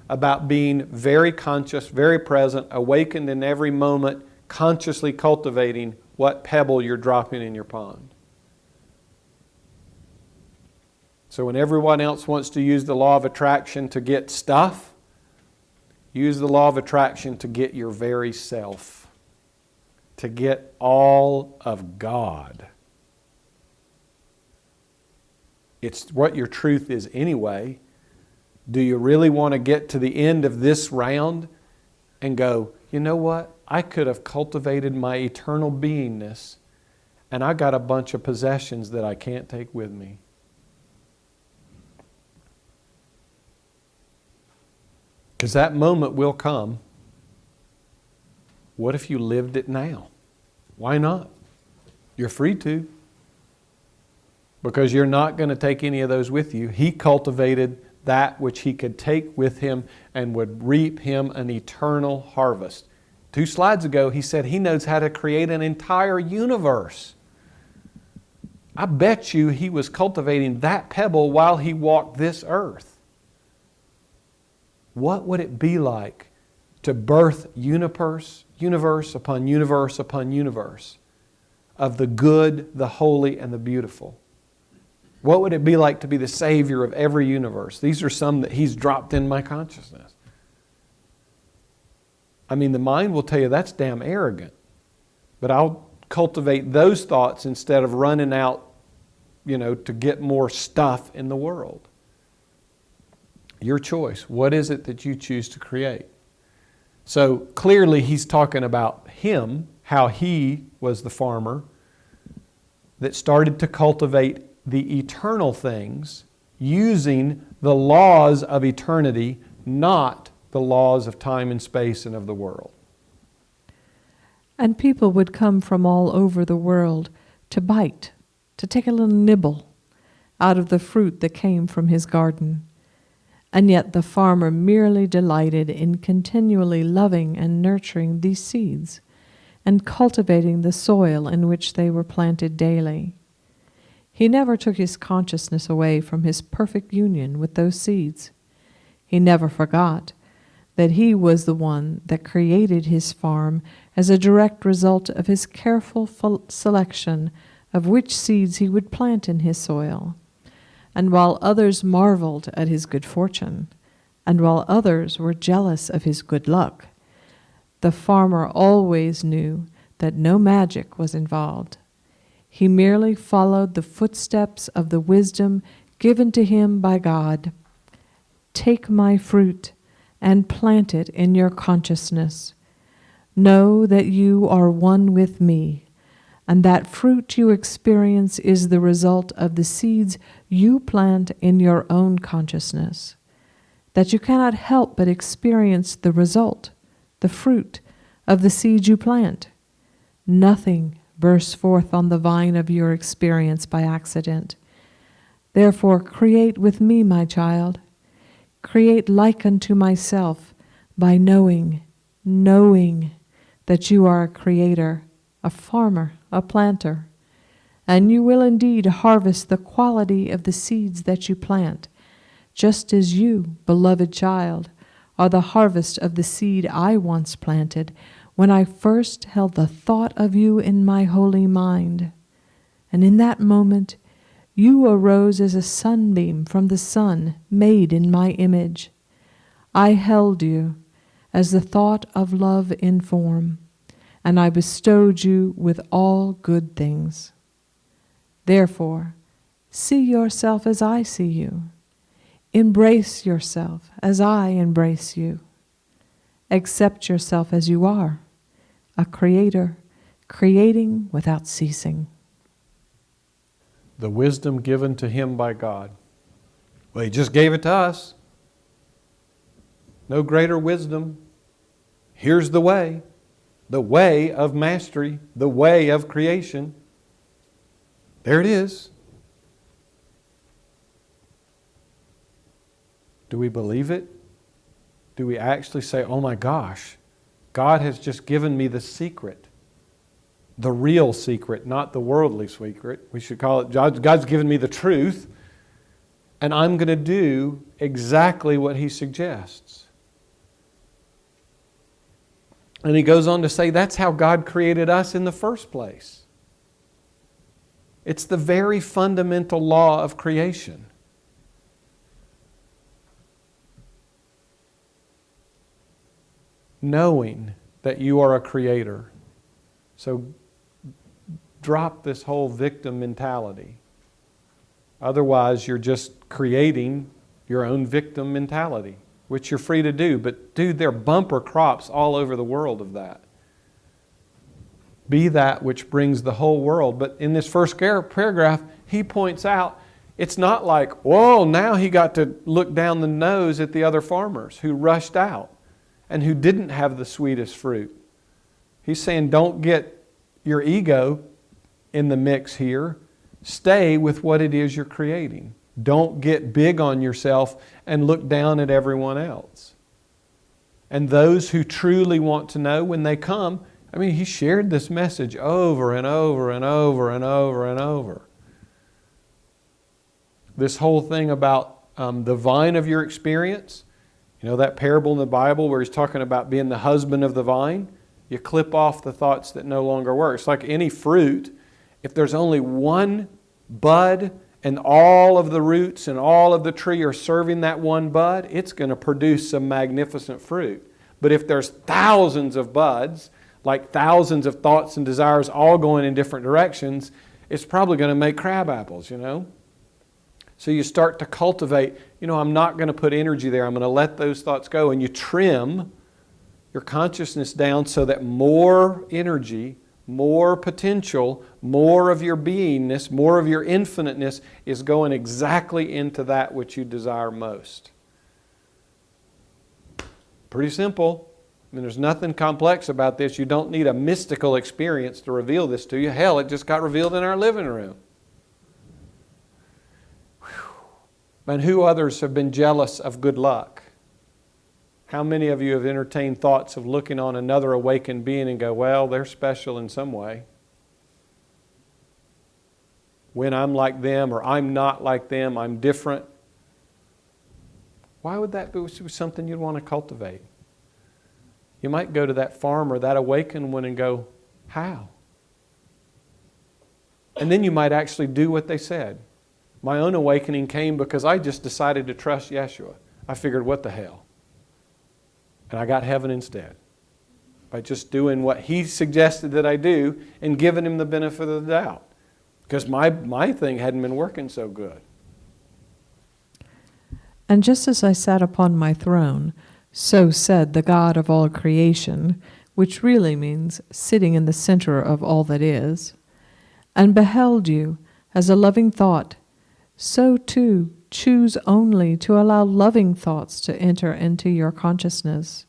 About being very conscious, very present, awakened in every moment, consciously cultivating what pebble you're dropping in your pond. So when everyone else wants to use the law of attraction to get stuff, use the law of attraction to get your very self, to get all of God. It's what your truth is anyway. Do you really want to get to the end of this round and go, you know what? I could have cultivated my eternal beingness, and I got a bunch of possessions that I can't take with me. Because that moment will come. What if you lived it now? Why not? You're free to. Because you're not going to take any of those with you. He cultivated that which he could take with him and would reap him an eternal harvest. 2 slides ago, he said he knows how to create an entire universe. I bet you he was cultivating that pebble while he walked this earth. What would it be like to birth universe upon universe upon universe of the good, the holy, and the beautiful? What would it be like to be the Savior of every universe? These are some that he's dropped in my consciousness. I mean, the mind will tell you that's damn arrogant. But I'll cultivate those thoughts instead of running out, to get more stuff in the world. Your choice. What is it that you choose to create? So clearly he's talking about him, how he was the farmer that started to cultivate the eternal things using the laws of eternity, not the laws of time and space and of the world. And people would come from all over the world to bite, to take a little nibble out of the fruit that came from his garden. And yet the farmer merely delighted in continually loving and nurturing these seeds and cultivating the soil in which they were planted daily. He never took his consciousness away from his perfect union with those seeds. He never forgot that he was the one that created his farm as a direct result of his careful selection of which seeds he would plant in his soil. And while others marveled at his good fortune, and while others were jealous of his good luck, the farmer always knew that no magic was involved. He merely followed the footsteps of the wisdom given to him by God. Take my fruit and plant it in your consciousness. Know that you are one with me, and that fruit you experience is the result of the seeds you plant in your own consciousness. That you cannot help but experience the result, the fruit of the seeds you plant. Nothing bursts forth on the vine of your experience by accident. Therefore, create with me, my child. Create like unto myself by knowing that you are a creator, a farmer, a planter. And you will indeed harvest the quality of the seeds that you plant, just as you, beloved child, are the harvest of the seed I once planted when I first held the thought of you in my holy mind. And in that moment, you arose as a sunbeam from the sun, made in my image. I held you as the thought of love in form, and I bestowed you with all good things. Therefore, see yourself as I see you. Embrace yourself as I embrace you. Accept yourself as you are, a creator, creating without ceasing. The wisdom given to him by God. Well, he just gave it to us. No greater wisdom. Here's the way of mastery, the way of creation. There it is. Do we believe it? Do we actually say, oh my gosh, God has just given me the secret, the real secret, not the worldly secret. We should call it, God's given me the truth, and I'm going to do exactly what He suggests. And he goes on to say that's how God created us in the first place. It's the very fundamental law of creation. Knowing that you are a creator. So drop this whole victim mentality. Otherwise, you're just creating your own victim mentality, which you're free to do. But dude, there are bumper crops all over the world of that. Be that which brings the whole world. But in this first paragraph, he points out, it's not like, whoa, now he got to look down the nose at the other farmers who rushed out and who didn't have the sweetest fruit. He's saying, don't get your ego in the mix here. Stay with what it is you're creating. Don't get big on yourself and look down at everyone else. And those who truly want to know, when they come, I mean, he shared this message over and over and over and over and over. This whole thing about the vine of your experience, you know that parable in the Bible where he's talking about being the husband of the vine? You clip off the thoughts that no longer work. It's like any fruit. If there's only one bud and all of the roots and all of the tree are serving that one bud, it's going to produce some magnificent fruit. But if there's thousands of buds, like thousands of thoughts and desires all going in different directions, it's probably going to make crab apples, you know? So you start to cultivate, I'm not going to put energy there. I'm going to let those thoughts go. And you trim your consciousness down so that more energy, more potential, more of your beingness, more of your infiniteness is going exactly into that which you desire most. Pretty simple. I mean, there's nothing complex about this. You don't need a mystical experience to reveal this to you. Hell, it just got revealed in our living room. And who others have been jealous of good luck? How many of you have entertained thoughts of looking on another awakened being and go, well, they're special in some way? When I'm like them or I'm not like them, I'm different. Why would that be something you'd want to cultivate? You might go to that farm or that awakened one and go, how? And then you might actually do what they said. My own awakening came because I just decided to trust Jeshua. I figured, what the hell? And I got heaven instead. By just doing what he suggested that I do and giving him the benefit of the doubt. Because my thing hadn't been working so good. And just as I sat upon my throne, so said the God of all creation, which really means sitting in the center of all that is, and beheld you as a loving thought, so too choose only to allow loving thoughts to enter into your consciousness.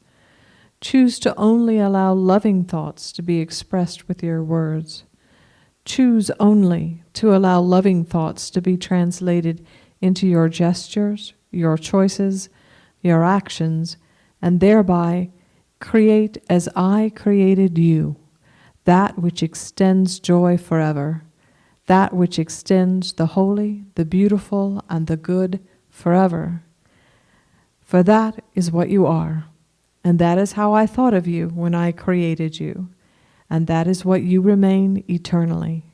Choose to only allow loving thoughts to be expressed with your words. Choose only to allow loving thoughts to be translated into your gestures, your choices, your actions, and thereby create as I created you, that which extends joy forever, that which extends the holy, the beautiful, and the good forever. For that is what you are, and that is how I thought of you when I created you, and that is what you remain eternally.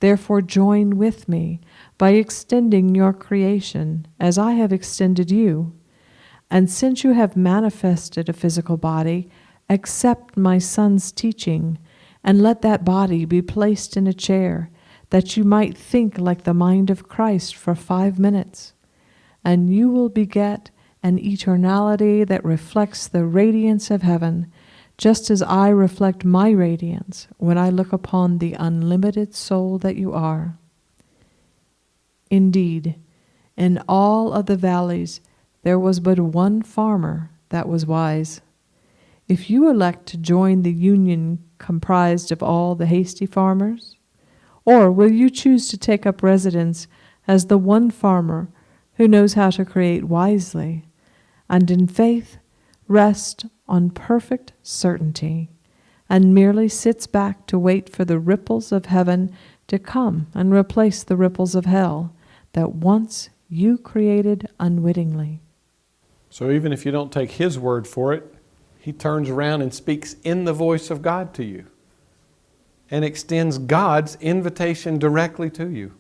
Therefore join with me by extending your creation as I have extended you, and since you have manifested a physical body, accept my Son's teaching, and let that body be placed in a chair, that you might think like the mind of Christ for 5 minutes, and you will beget an eternality that reflects the radiance of heaven, just as I reflect my radiance when I look upon the unlimited soul that you are. Indeed, in all of the valleys there was but one farmer that was wise. If you elect to join the union comprised of all the hasty farmers, or will you choose to take up residence as the one farmer who knows how to create wisely, and in faith rest on perfect certainty, and merely sits back to wait for the ripples of heaven to come and replace the ripples of hell that once you created unwittingly? So even if you don't take his word for it, he turns around and speaks in the voice of God to you and extends God's invitation directly to you.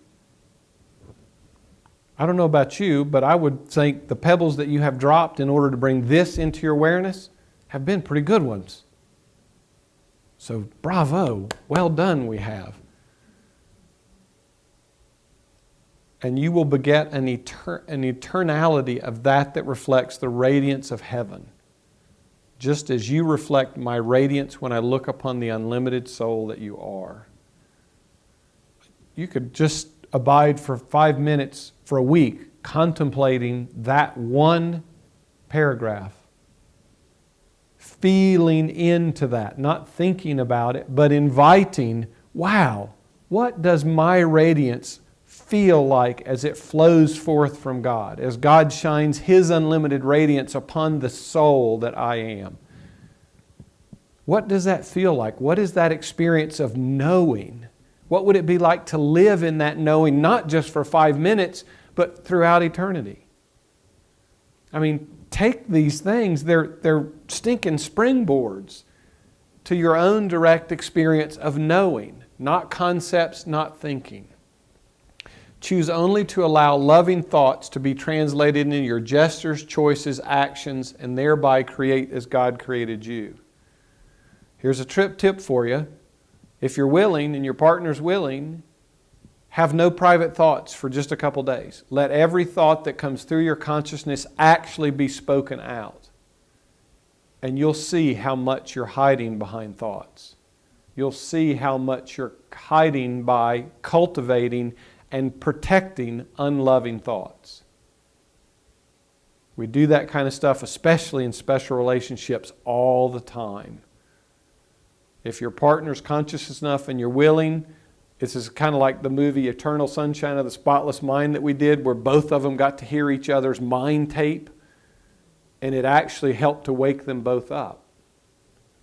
I don't know about you, but I would think the pebbles that you have dropped in order to bring this into your awareness have been pretty good ones. So bravo, well done we have. And you will beget an eternality of that reflects the radiance of heaven. Just as you reflect my radiance when I look upon the unlimited soul that you are. You could just abide for 5 minutes for a week contemplating that one paragraph. Feeling into that, not thinking about it, but inviting, wow, what does my radiance feel like as it flows forth from God, as God shines His unlimited radiance upon the soul that I am? What does that feel like? What is that experience of knowing? What would it be like to live in that knowing, not just for 5 minutes, but throughout eternity? I mean, take these things, they're stinking springboards to your own direct experience of knowing, not concepts, not thinking. Choose only to allow loving thoughts to be translated into your gestures, choices, actions, and thereby create as God created you. Here's a tip for you. If you're willing and your partner's willing, have no private thoughts for just a couple days. Let every thought that comes through your consciousness actually be spoken out. And you'll see how much you're hiding behind thoughts. You'll see how much you're hiding by cultivating and protecting unloving thoughts. We do that kind of stuff, especially in special relationships, all the time. If your partner's conscious enough and you're willing, this is kind of like the movie Eternal Sunshine of the Spotless Mind that we did, where both of them got to hear each other's mind tape, and it actually helped to wake them both up.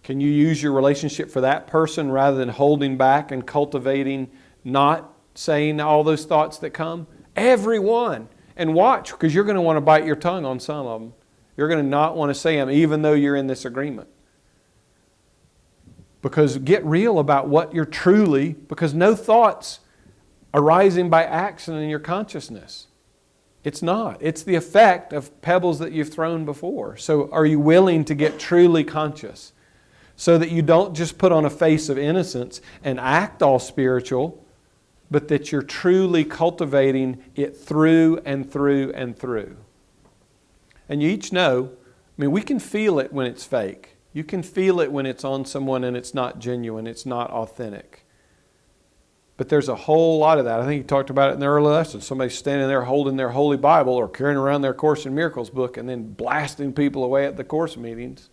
Can you use your relationship for that person rather than holding back and cultivating, not saying all those thoughts that come? Everyone. And watch, because you're going to want to bite your tongue on some of them. You're going to not want to say them, even though you're in this agreement. Because get real about what you're truly, because no thoughts arising by accident in your consciousness. It's not. It's the effect of pebbles that you've thrown before. So are you willing to get truly conscious? So that you don't just put on a face of innocence and act all spiritual, but that you're truly cultivating it through and through and through. And you each know, I mean, we can feel it when it's fake. You can feel it when it's on someone and it's not genuine, it's not authentic. But there's a whole lot of that. I think he talked about it in the early lesson. Somebody standing there holding their Holy Bible or carrying around their Course in Miracles book and then blasting people away at the Course meetings.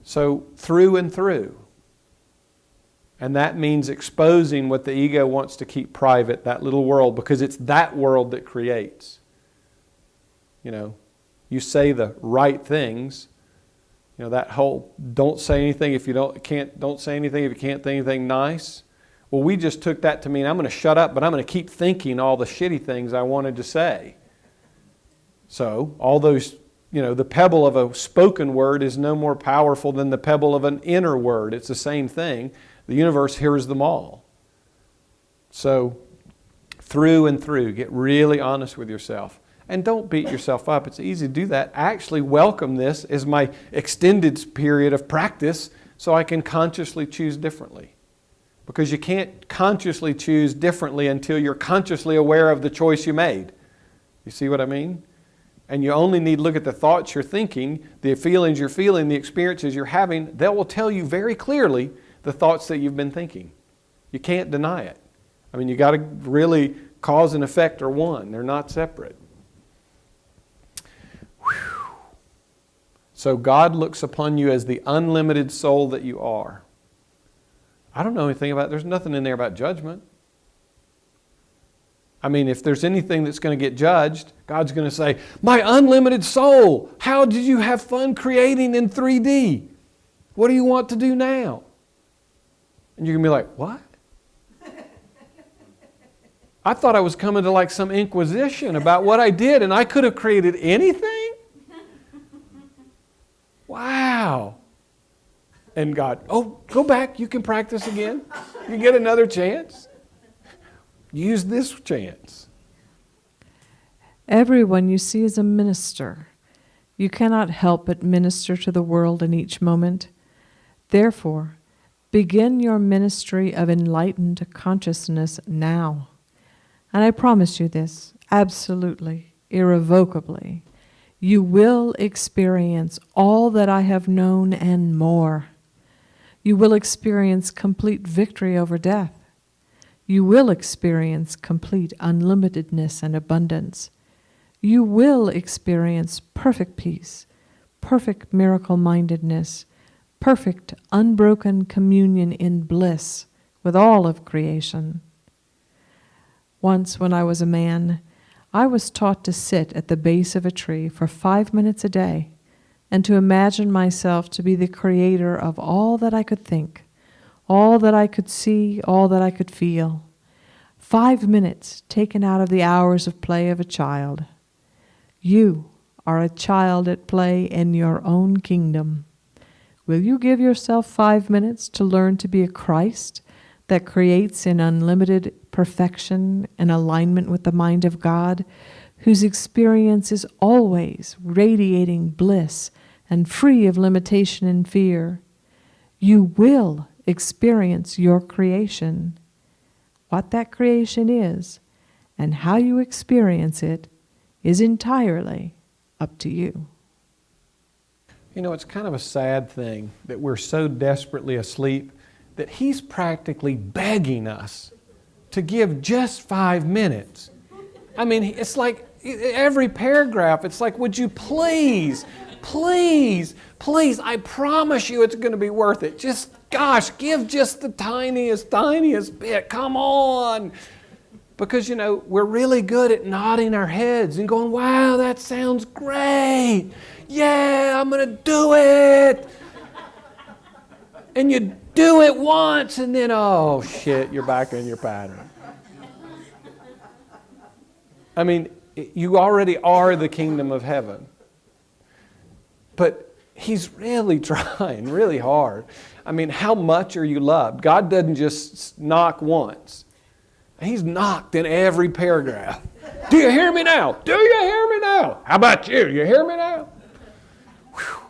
So through and through. And that means exposing what the ego wants to keep private, that little world, because it's that world that creates. You know, you say the right things. You know, that whole don't say anything if you don't say anything if you can't think anything nice. Well, we just took that to mean I'm going to shut up, but I'm going to keep thinking all the shitty things I wanted to say. So, all those, you know, the pebble of a spoken word is no more powerful than the pebble of an inner word. It's the same thing. The universe hears them all. So, through and through, get really honest with yourself. And don't beat yourself up. It's easy to do that. Actually welcome this as my extended period of practice so I can consciously choose differently. Because you can't consciously choose differently until you're consciously aware of the choice you made. You see what I mean? And you only need to look at the thoughts you're thinking, the feelings you're feeling, the experiences you're having. That will tell you very clearly the thoughts that you've been thinking. You can't deny it. I mean, you got to really, cause and effect are one. They're not separate. So God looks upon you as the unlimited soul that you are. I don't know anything about, there's nothing in there about judgment. I mean, if there's anything that's going to get judged, God's going to say, my unlimited soul, how did you have fun creating in 3D? What do you want to do now? And you're going to be like, what? I thought I was coming to like some inquisition about what I did and I could have created anything? Wow. And God, oh, go back, you can practice again. You get another chance. Use this chance. Everyone you see is a minister. You cannot help but minister to the world in each moment. Therefore, begin your ministry of enlightened consciousness now. And I promise you this, absolutely, irrevocably, you will experience all that I have known and more. You will experience complete victory over death. You will experience complete unlimitedness and abundance. You will experience perfect peace, perfect miracle-mindedness, perfect unbroken communion in bliss with all of creation. Once when I was a man, I was taught to sit at the base of a tree for 5 minutes a day and to imagine myself to be the creator of all that I could think, all that I could see, all that I could feel. 5 minutes taken out of the hours of play of a child. You are a child at play in your own kingdom. Will you give yourself 5 minutes to learn to be a Christ that creates in unlimited perfection and alignment with the mind of God, whose experience is always radiating bliss and free of limitation and fear? You will experience your creation. What that creation is and how you experience it is entirely up to you. You know, it's kind of a sad thing that we're so desperately asleep that He's practically begging us to give just 5 minutes. I mean, it's like every paragraph, it's like, would you please, please, please, I promise you it's going to be worth it. Just, gosh, give just the tiniest bit. Come on. Because, you know, we're really good at nodding our heads and going, wow, that sounds great. Yeah, I'm going to do it. And you do it once and then, oh shit, you're back in your pattern. I mean, you already are the kingdom of heaven. But He's really trying really hard. I mean, how much are you loved? God doesn't just knock once. He's knocked in every paragraph. Do you hear me now? Do you hear me now? How about you? You hear me now? Whew.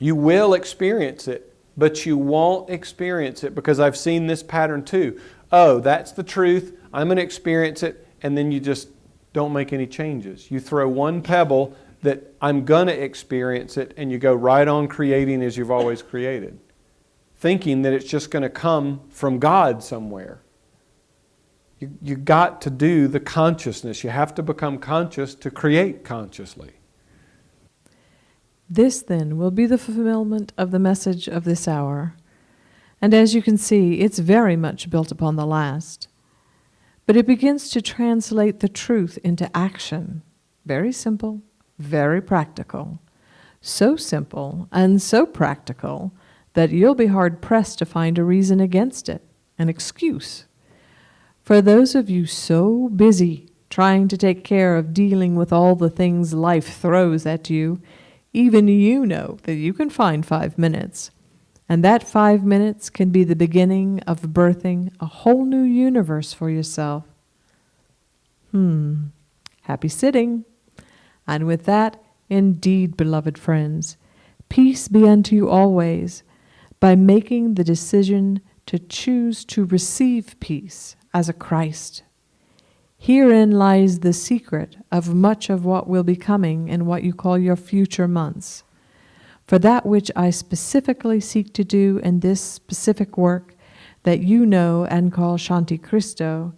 You will experience it, but you won't experience it because I've seen this pattern too. Oh, that's the truth. I'm going to experience it, and then you just don't make any changes. You throw one pebble that I'm going to experience it, and you go right on creating as you've always created, thinking that it's just going to come from God somewhere. You got to do the consciousness. You have to become conscious to create consciously. This then will be the fulfillment of the message of this hour. And as you can see, it's very much built upon the last. But it begins to translate the truth into action. Very simple, very practical. So simple and so practical that you'll be hard-pressed to find a reason against it, an excuse. For those of you so busy trying to take care of dealing with all the things life throws at you, even you know that you can find 5 minutes. And that 5 minutes can be the beginning of birthing a whole new universe for yourself. Happy sitting. And with that, indeed, beloved friends, peace be unto you always, by making the decision to choose to receive peace as a Christ. Herein lies the secret of much of what will be coming in what you call your future months. For that which I specifically seek to do in this specific work that you know and call Shanti Christo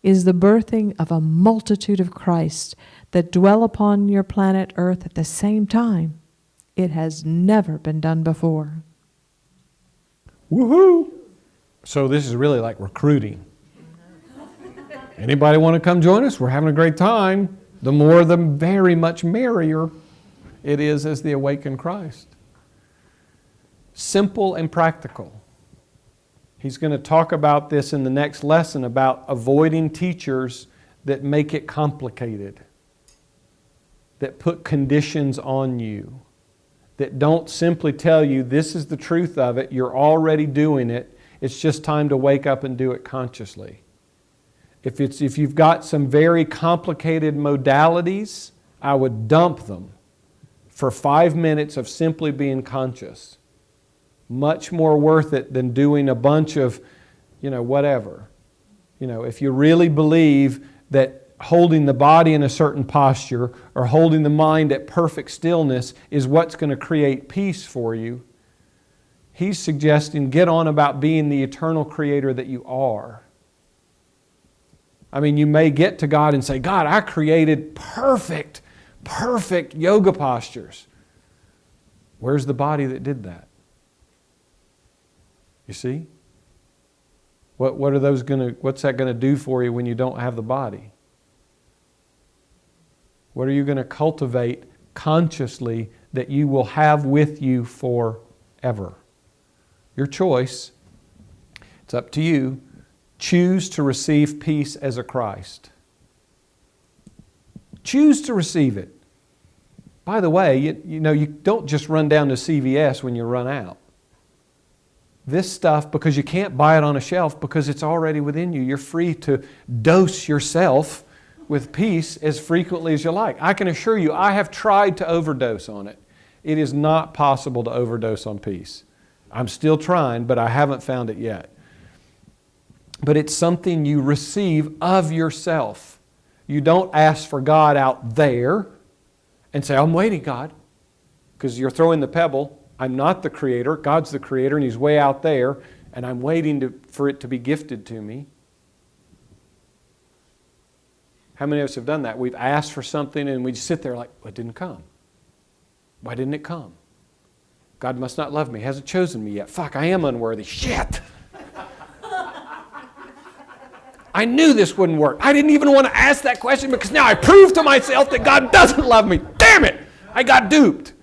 is the birthing of a multitude of Christ that dwell upon your planet Earth at the same time. It has never been done before. Woohoo! So this is really like recruiting. Anybody want to come join us? We're having a great time. The more, the very much merrier it is as the awakened Christ. Simple and practical. He's going to talk about this in the next lesson, about avoiding teachers that make it complicated, that put conditions on you, that don't simply tell you this is the truth of it, you're already doing it, it's just time to wake up and do it consciously. If you've got some very complicated modalities, I would dump them for 5 minutes of simply being conscious. Much more worth it than doing a bunch of, whatever. If you really believe that holding the body in a certain posture or holding the mind at perfect stillness is what's going to create peace for you, he's suggesting get on about being the eternal creator that you are. I mean, you may get to God and say, God, I created perfect yoga postures. Where's the body that did that? You see? What's that going to do for you when you don't have the body? What are you going to cultivate consciously that you will have with you forever? Your choice. It's up to you. Choose to receive peace as a Christ. Choose to receive it. By the way, you don't just run down to CVS when you run out. This stuff, because you can't buy it on a shelf because it's already within you. You're free to dose yourself with peace as frequently as you like. I can assure you, I have tried to overdose on it. It is not possible to overdose on peace. I'm still trying, but I haven't found it yet. But it's something you receive of yourself. You don't ask for God out there and say, I'm waiting, God, because you're throwing the pebble. I'm not the creator. God's the creator, and He's way out there, and I'm waiting for it to be gifted to me. How many of us have done that? We've asked for something, and we just sit there like, well, it didn't come. Why didn't it come? God must not love me. He hasn't chosen me yet. Fuck, I am unworthy. Shit! I knew this wouldn't work. I didn't even want to ask that question because now I proved to myself that God doesn't love me. Damn it! I got duped.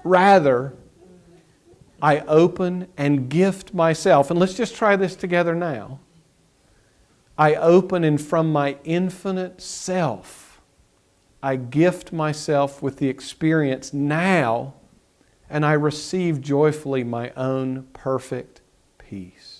Rather, I open and gift myself. And let's just try this together now. I open, and from my infinite self, I gift myself with the experience now, and I receive joyfully my own perfect peace.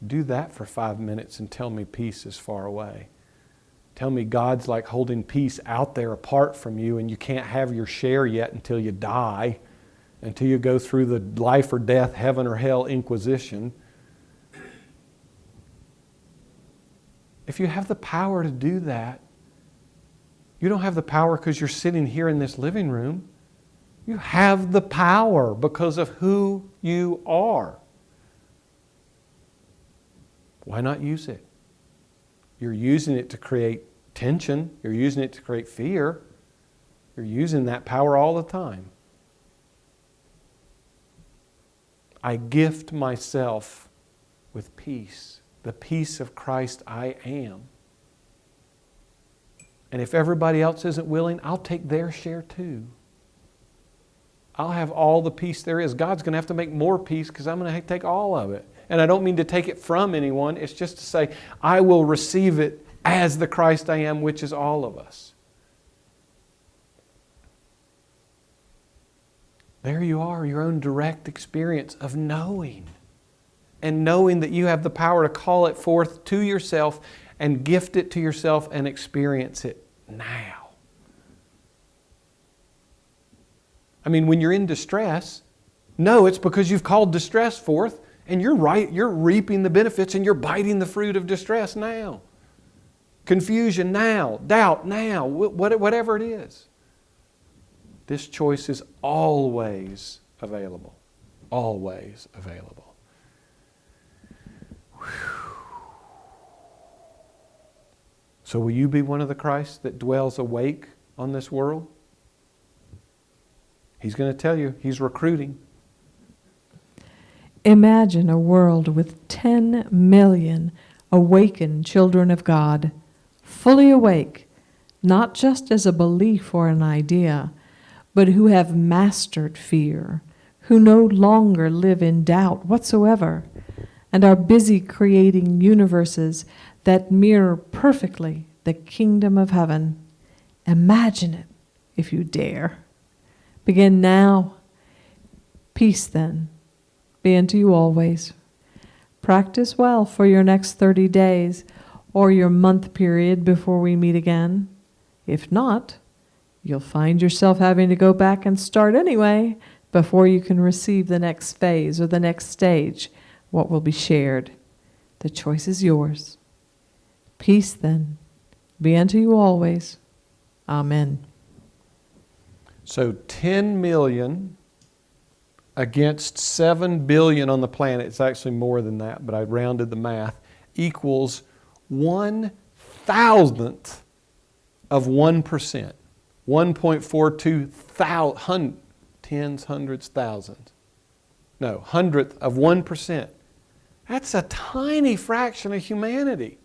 Do that for 5 minutes and tell me peace is far away. Tell me God's like holding peace out there apart from you, and you can't have your share yet until you die, until you go through the life or death, heaven or hell inquisition. If you have the power to do that, you don't have the power because you're sitting here in this living room. You have the power because of who you are. Why not use it? You're using it to create tension. You're using it to create fear. You're using that power all the time. I gift myself with peace, the peace of Christ I am. And if everybody else isn't willing, I'll take their share too. I'll have all the peace there is. God's going to have to make more peace because I'm going to take all of it. And I don't mean to take it from anyone. It's just to say, I will receive it as the Christ I am, which is all of us. There you are, your own direct experience of knowing. And knowing that you have the power to call it forth to yourself and gift it to yourself and experience it now. I mean, when you're in distress, no, it's because you've called distress forth, and you're right, you're reaping the benefits and you're biting the fruit of distress now. Confusion now, doubt now, whatever it is. This choice is always available. Always available. Whew. So will you be one of the Christs that dwells awake on this world? He's going to tell you, He's recruiting. Imagine a world with 10 million awakened children of God, fully awake, not just as a belief or an idea, but who have mastered fear, who no longer live in doubt whatsoever, and are busy creating universes that mirror perfectly the kingdom of heaven. Imagine it, if you dare. Begin now. Peace, then, be unto you always. Practice well for your next 30 days or your month period before we meet again. If not, you'll find yourself having to go back and start anyway before you can receive the next phase or the next stage, what will be shared. The choice is yours. Peace, then, be unto you always. Amen. So 10 million against 7 billion on the planet, it's actually more than that, but I rounded the math, equals 1,000th of 1%. 1.42 thousand, tens, hundreds, thousands. No, 100th of 1%. That's a tiny fraction of humanity.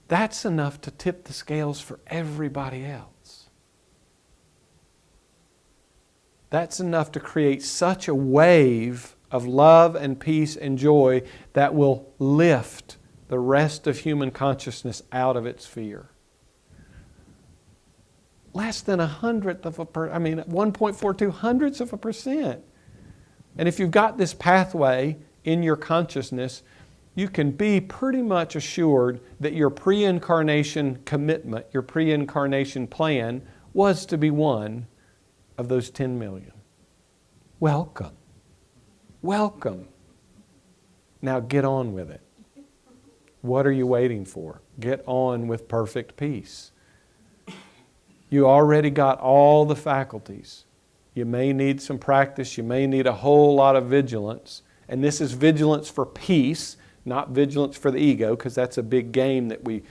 That's enough to tip the scales for everybody else. That's enough to create such a wave of love and peace and joy that will lift the rest of human consciousness out of its fear. Less than 100th of 1.42 hundredths of a percent. And if you've got this pathway in your consciousness, you can be pretty much assured that your pre-incarnation commitment, your pre-incarnation plan, was to be one of those 10 million. Welcome. Welcome. Now get on with it. What are you waiting for? Get on with perfect peace. You already got all the faculties. You may need some practice. You may need a whole lot of vigilance. And this is vigilance for peace, not vigilance for the ego, because that's a big game that we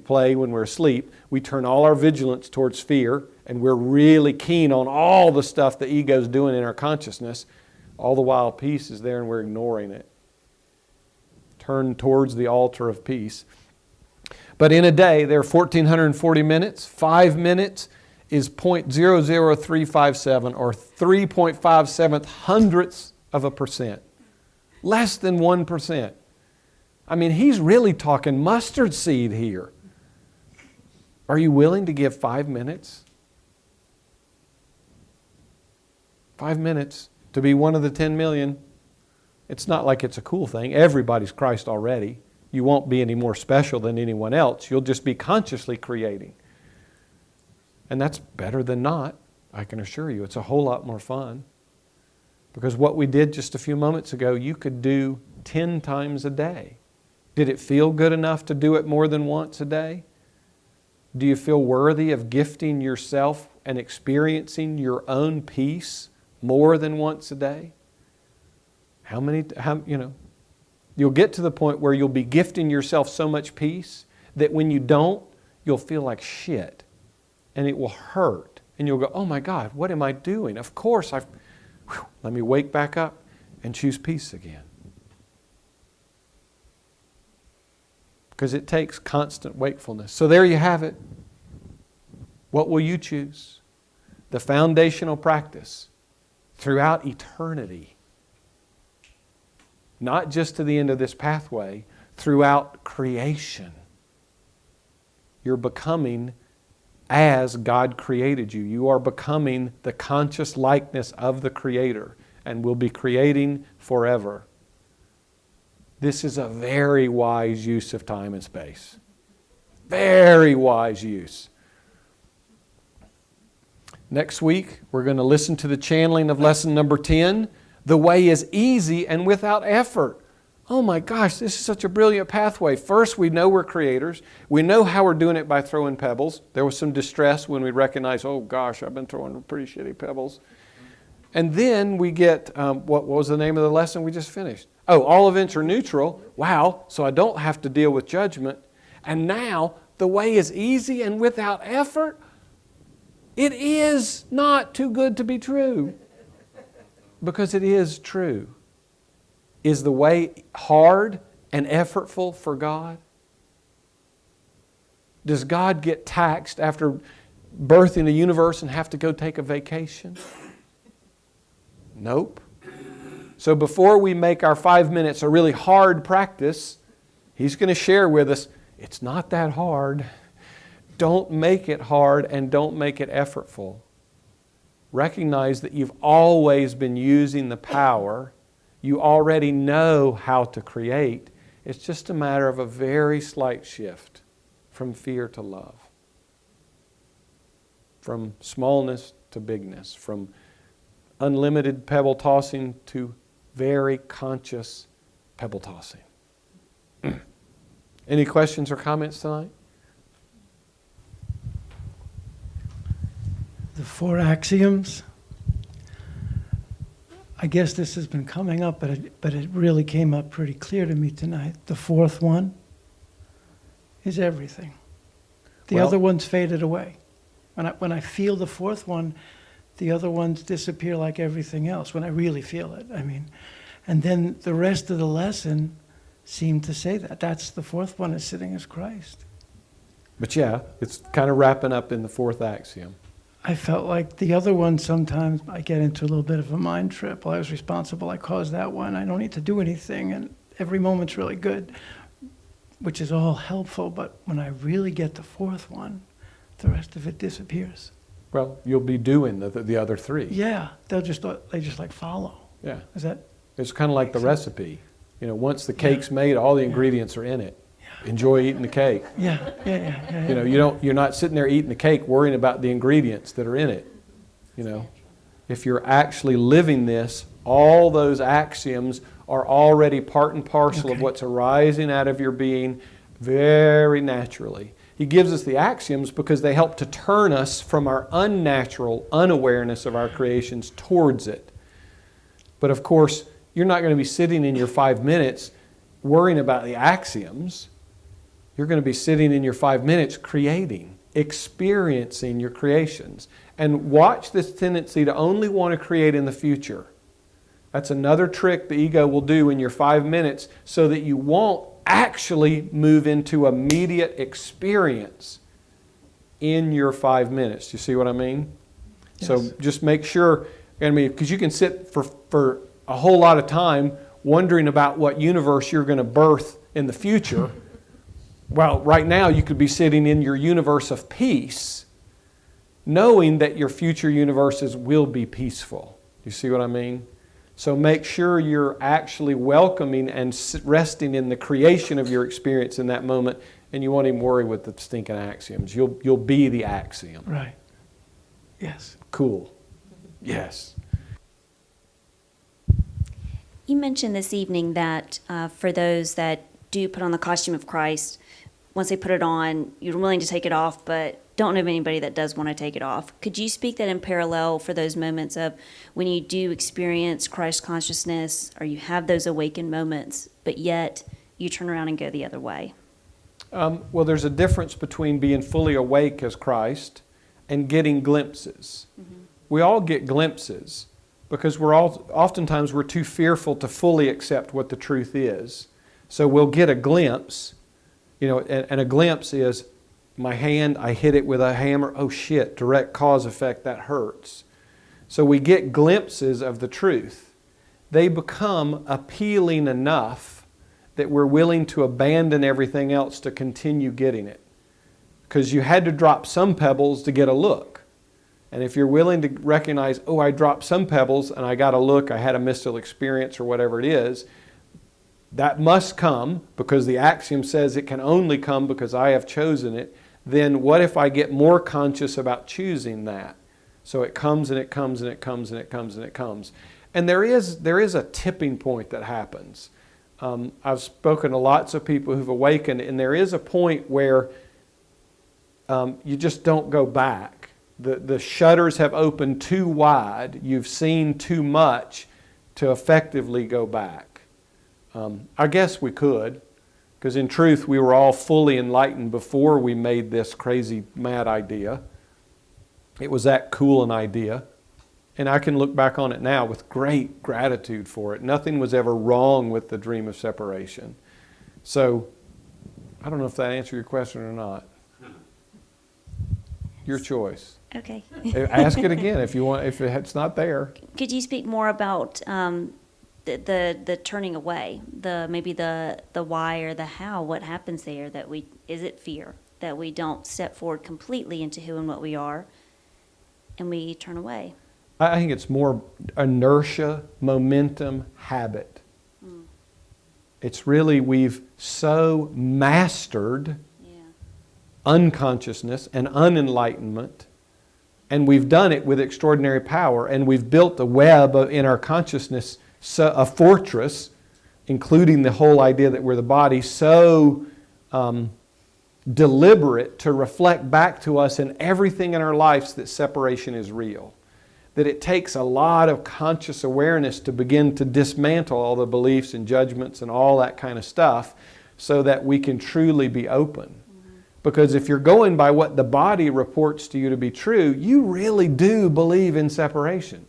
play when we're asleep. We turn all our vigilance towards fear, and we're really keen on all the stuff the ego's doing in our consciousness. All the while peace is there and we're ignoring it. Turn towards the altar of peace. But in a day, there are 1,440 minutes. 5 minutes is 0.00357 or 3.57 hundredths of a percent. Less than 1%. I mean, he's really talking mustard seed here. Are you willing to give 5 minutes? 5 minutes to be one of the 10 million. It's not like it's a cool thing. Everybody's Christ already. You won't be any more special than anyone else. You'll just be consciously creating. And that's better than not, I can assure you. It's a whole lot more fun. Because what we did just a few moments ago, you could do 10 times a day. Did it feel good enough to do it more than once a day? Do you feel worthy of gifting yourself and experiencing your own peace more than once a day? You'll get to the point where you'll be gifting yourself so much peace that when you don't, you'll feel like shit. And it will hurt. And you'll go, oh my God, what am I doing? Of course, let me wake back up and choose peace again. Because it takes constant wakefulness. So there you have it. What will you choose? The foundational practice throughout eternity. Not just to the end of this pathway, throughout creation. You're becoming as God created you. You are becoming the conscious likeness of the Creator and will be creating forever. This is a very wise use of time and space. Very wise use. Next week, we're going to listen to the channeling of lesson number 10. The way is easy and without effort. Oh my gosh, this is such a brilliant pathway. First, we know we're creators. We know how we're doing it by throwing pebbles. There was some distress when we recognized, oh gosh, I've been throwing pretty shitty pebbles. And then we get, what was the name of the lesson we just finished? Oh, all events are neutral. Wow, so I don't have to deal with judgment. And now, the way is easy and without effort. It is not too good to be true. Because it is true. Is the way hard and effortful for God? Does God get taxed after birthing the universe and have to go take a vacation? Nope. So before we make our 5 minutes a really hard practice, He's going to share with us, it's not that hard. Don't make it hard and don't make it effortful. Recognize that you've always been using the power. You already know how to create. It's just a matter of a very slight shift from fear to love. From smallness to bigness. From unlimited pebble tossing to very conscious pebble tossing. Any questions or comments tonight? The 4 axioms. I guess this has been coming up, but it really came up pretty clear to me tonight. The 4th one is everything. The other ones faded away. When I feel the 4th one, the other ones disappear like everything else, when I really feel it. I mean, and then the rest of the lesson seemed to say that. That's the 4th one, is sitting as Christ. But yeah, it's kind of wrapping up in the 4th axiom. I felt like the other one, sometimes I get into a little bit of a mind trip. Well, I was responsible, I caused that one, I don't need to do anything, and every moment's really good, which is all helpful, but when I really get the 4th one, the rest of it disappears. Well, you'll be doing the other 3. Yeah, they just like follow. Yeah. Is that? It's kind of like the recipe. You know, once the cake's made, all the ingredients are in it. Enjoy eating the cake. Yeah. You know, you're not sitting there eating the cake worrying about the ingredients that are in it. You know, if you're actually living this, all those axioms are already part and parcel of what's arising out of your being very naturally. He gives us the axioms because they help to turn us from our unnatural unawareness of our creations towards it. But of course, you're not going to be sitting in your 5 minutes worrying about the axioms. You're going to be sitting in your 5 minutes creating, experiencing your creations. And watch this tendency to only want to create in the future. That's another trick the ego will do in your 5 minutes so that you won't actually move into immediate experience in your 5 minutes. Do you see what I mean? Yes. So just make sure, because you can sit for a whole lot of time wondering about what universe you're going to birth in the future. Well, right now you could be sitting in your universe of peace, knowing that your future universes will be peaceful. You see what I mean? So make sure you're actually welcoming and resting in the creation of your experience in that moment, and you won't even worry with the stinking axioms. You'll be the axiom. Right. Yes. Cool. Yes. You mentioned this evening that for those that do put on the costume of Christ, once they put it on, you're willing to take it off, but don't know of anybody that does want to take it off. Could you speak that in parallel for those moments of when you do experience Christ consciousness, or you have those awakened moments, but yet you turn around and go the other way? Well, there's a difference between being fully awake as Christ and getting glimpses. Mm-hmm. We all get glimpses because oftentimes we're too fearful to fully accept what the truth is. So we'll get a glimpse, and a glimpse is, my hand, I hit it with a hammer, oh shit, direct cause effect, that hurts. So we get glimpses of the truth. They become appealing enough that we're willing to abandon everything else to continue getting it. Because you had to drop some pebbles to get a look. And if you're willing to recognize, oh, I dropped some pebbles and I got a look, I had a mystical experience or whatever it is, that must come because the axiom says it can only come because I have chosen it. Then what if I get more conscious about choosing that? So it comes and it comes and it comes and it comes and it comes. And there is a tipping point that happens. I've spoken to lots of people who've awakened, and there is a point where you just don't go back. The shutters have opened too wide. You've seen too much to effectively go back. I guess we could, because in truth we were all fully enlightened before we made this crazy mad idea. It was that cool an idea. And I can look back on it now with great gratitude for it. Nothing was ever wrong with the dream of separation. So, I don't know if that answered your question or not. Your choice. Okay. Ask it again if you want. If it's not there. Could you speak more about the turning away, maybe the why or the how? What happens there? Is it fear that we don't step forward completely into who and what we are, and we turn away? I think it's more inertia, momentum, habit. It's really we've so mastered unconsciousness and unenlightenment, and we've done it with extraordinary power, and we've built a web in our consciousness, a fortress, including the whole idea that we're the body, so deliberate to reflect back to us in everything in our lives that separation is real. That it takes a lot of conscious awareness to begin to dismantle all the beliefs and judgments and all that kind of stuff so that we can truly be open. Because if you're going by what the body reports to you to be true, you really do believe in separation.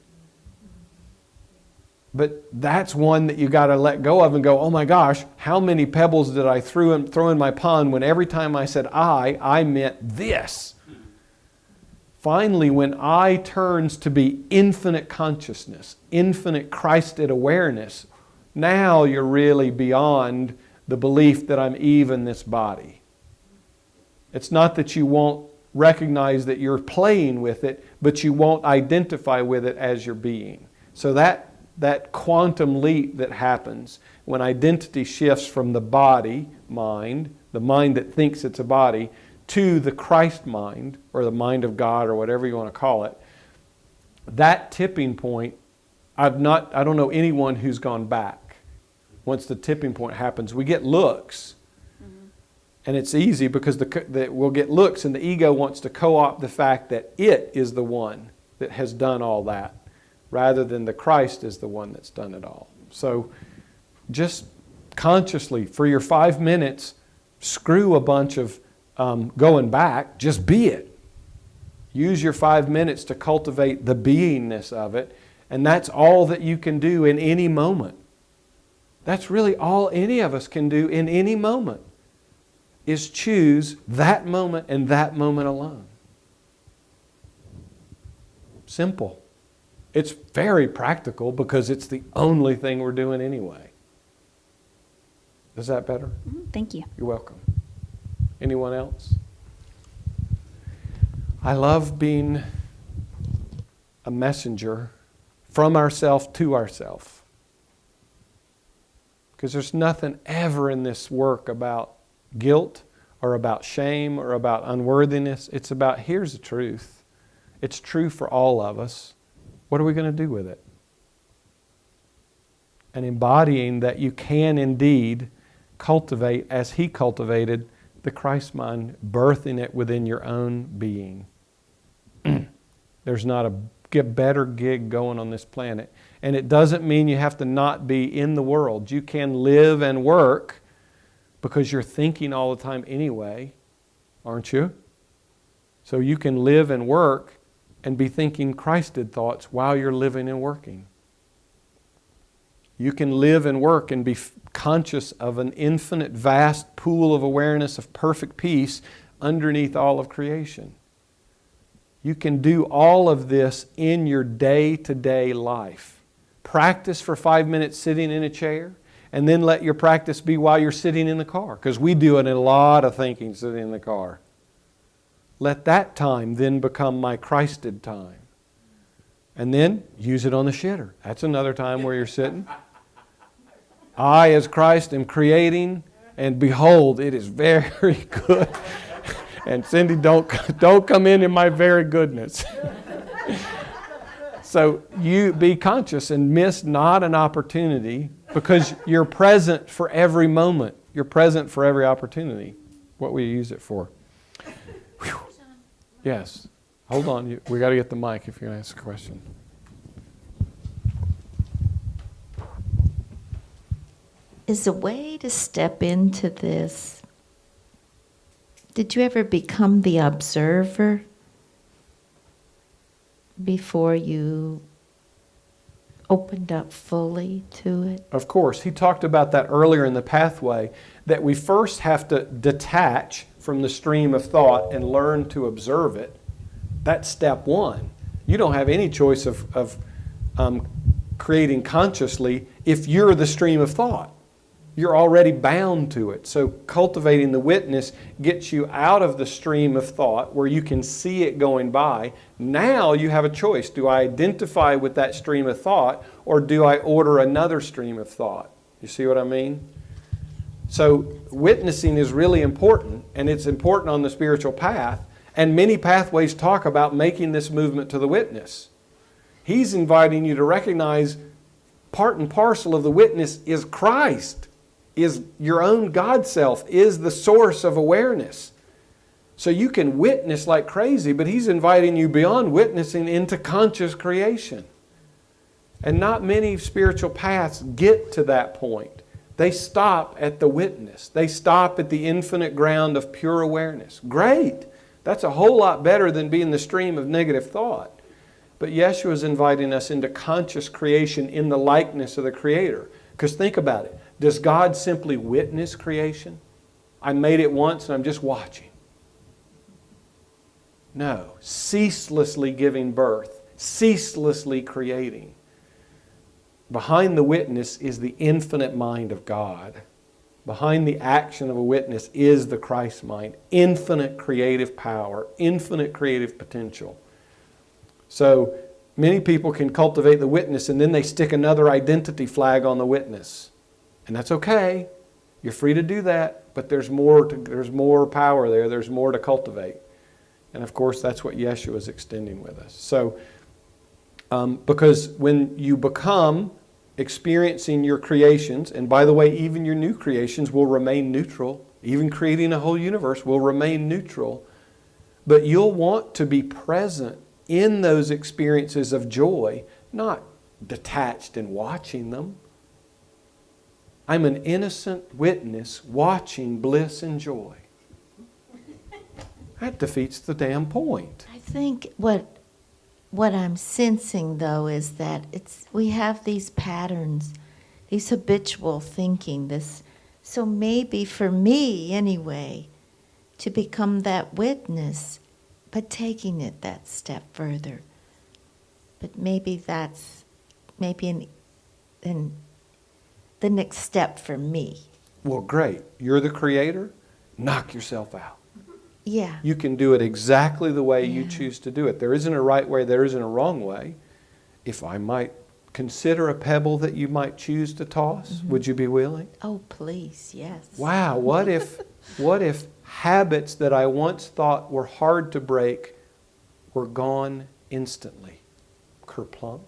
But that's one that you got to let go of and go, oh my gosh, how many pebbles did I throw in my pond when every time I said I meant this? Finally, when I turns to be infinite consciousness, infinite Christed awareness, now you're really beyond the belief that I'm even this body. It's not that you won't recognize that you're playing with it, but you won't identify with it as your being. So that quantum leap that happens when identity shifts from the body mind, the mind that thinks it's a body, to the Christ mind, or the mind of God, or whatever you want to call it, that tipping point, I don't know anyone who's gone back. Once the tipping point happens, we get looks. And it's easy because we'll get looks, and the ego wants to co-opt the fact that it is the one that has done all that, rather than the Christ is the one that's done it all. So just consciously, for your 5 minutes, screw a bunch of going back, just be it. Use your 5 minutes to cultivate the beingness of it, and that's all that you can do in any moment. That's really all any of us can do in any moment, is choose that moment and that moment alone. Simple. It's very practical because it's the only thing we're doing anyway. Is that better? Thank you. You're welcome. Anyone else? I love being a messenger from ourself to ourself. Because there's nothing ever in this work about guilt or about shame or about unworthiness. It's about, here's the truth. It's true for all of us. What are we going to do with it? And embodying that you can indeed cultivate as He cultivated the Christ mind, birthing it within your own being. There's not a better gig going on this planet. And it doesn't mean you have to not be in the world. You can live and work because you're thinking all the time anyway, aren't you? So you can live and work and be thinking Christed thoughts while you're living and working. You can live and work and be conscious of an infinite, vast pool of awareness of perfect peace underneath all of creation. You can do all of this in your day-to-day life. Practice for 5 minutes sitting in a chair, and then let your practice be while you're sitting in the car, because we do it in a lot of thinking sitting in the car. Let that time then become my Christed time. And then use it on the shitter. That's another time where you're sitting. I, as Christ, am creating, and behold, it is very good. And Cindy, don't come in my very goodness. So you be conscious and miss not an opportunity, because you're present for every moment. You're present for every opportunity. What we use it for. Whew. Yes. Hold on. We got to get the mic if you're going to ask a question. Is a way to step into this. Did you ever become the observer before you opened up fully to it? Of course. He talked about that earlier in the pathway, that we first have to detach from the stream of thought and learn to observe it. That's step one. You don't have any choice of creating consciously if you're the stream of thought. You're already bound to it. So cultivating the witness gets you out of the stream of thought where you can see it going by. Now you have a choice. Do I identify with that stream of thought, or do I order another stream of thought? You see what I mean? So witnessing is really important, and it's important on the spiritual path. And many pathways talk about making this movement to the witness. He's inviting you to recognize part and parcel of the witness is Christ, is your own God self, is the source of awareness. So you can witness like crazy, but he's inviting you beyond witnessing into conscious creation. And not many spiritual paths get to that point. They stop at the witness. They stop at the infinite ground of pure awareness. Great! That's a whole lot better than being the stream of negative thought. But Yeshua is inviting us into conscious creation in the likeness of the Creator. Because think about it. Does God simply witness creation? I made it once and I'm just watching. No. Ceaselessly giving birth. Ceaselessly creating. Behind the witness is the infinite mind of God. Behind the action of a witness is the Christ mind. Infinite creative power. Infinite creative potential. So many people can cultivate the witness and then they stick another identity flag on the witness. And that's okay. You're free to do that, but there's more power there. There's more to cultivate. And of course, that's what Yeshua is extending with us. So, because when you become experiencing your creations, and by the way, even your new creations will remain neutral. Even creating a whole universe will remain neutral. But you'll want to be present in those experiences of joy, not detached and watching them. I'm an innocent witness watching bliss and joy. That defeats the damn point. I think what I'm sensing, though, is that we have these patterns, these habitual thinking. So maybe for me, anyway, to become that witness, but taking it that step further. But maybe that's the next step for me. Well, great. You're the creator. Knock yourself out. Yeah. You can do it exactly the way you choose to do it. There isn't a right way, there isn't a wrong way. If I might consider a pebble that you might choose to toss, would you be willing? Oh, please, yes. Wow, what if habits that I once thought were hard to break were gone instantly? Kerplunk.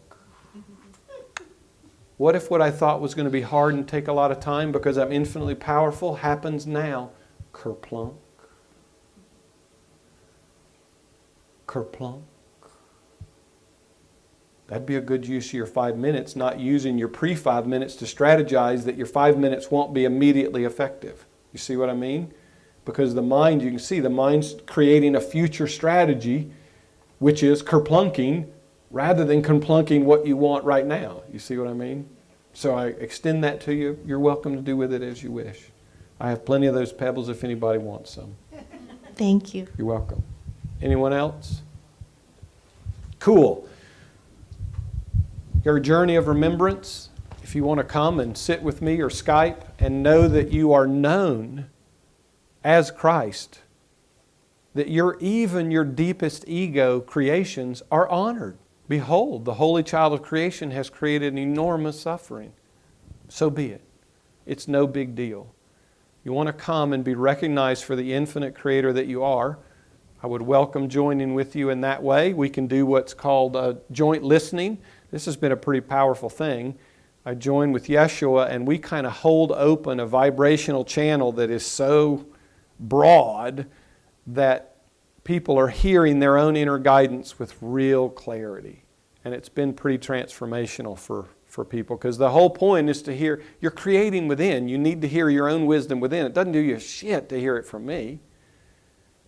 What if what I thought was going to be hard and take a lot of time because I'm infinitely powerful happens now? Kerplunk. Kerplunk. That'd be a good use of your 5 minutes, not using your pre-5 minutes to strategize that your 5 minutes won't be immediately effective. You see what I mean? Because the mind, you can see, the mind's creating a future strategy, which is kerplunking, rather than kerplunking what you want right now. You see what I mean? So I extend that to you. You're welcome to do with it as you wish. I have plenty of those pebbles if anybody wants some. Thank you. You're welcome. Anyone else? Cool. Your journey of remembrance, if you want to come and sit with me or Skype and know that you are known as Christ, that even your deepest ego creations are honored. Behold, the Holy Child of creation has created an enormous suffering. So be it. It's no big deal. You want to come and be recognized for the infinite creator that you are. I would welcome joining with you in that way. We can do what's called joint listening. This has been a pretty powerful thing. I join with Jeshua, and we kind of hold open a vibrational channel that is so broad that people are hearing their own inner guidance with real clarity. And it's been pretty transformational for people, because the whole point is to hear, you're creating within. You need to hear your own wisdom within. It doesn't do you shit to hear it from me.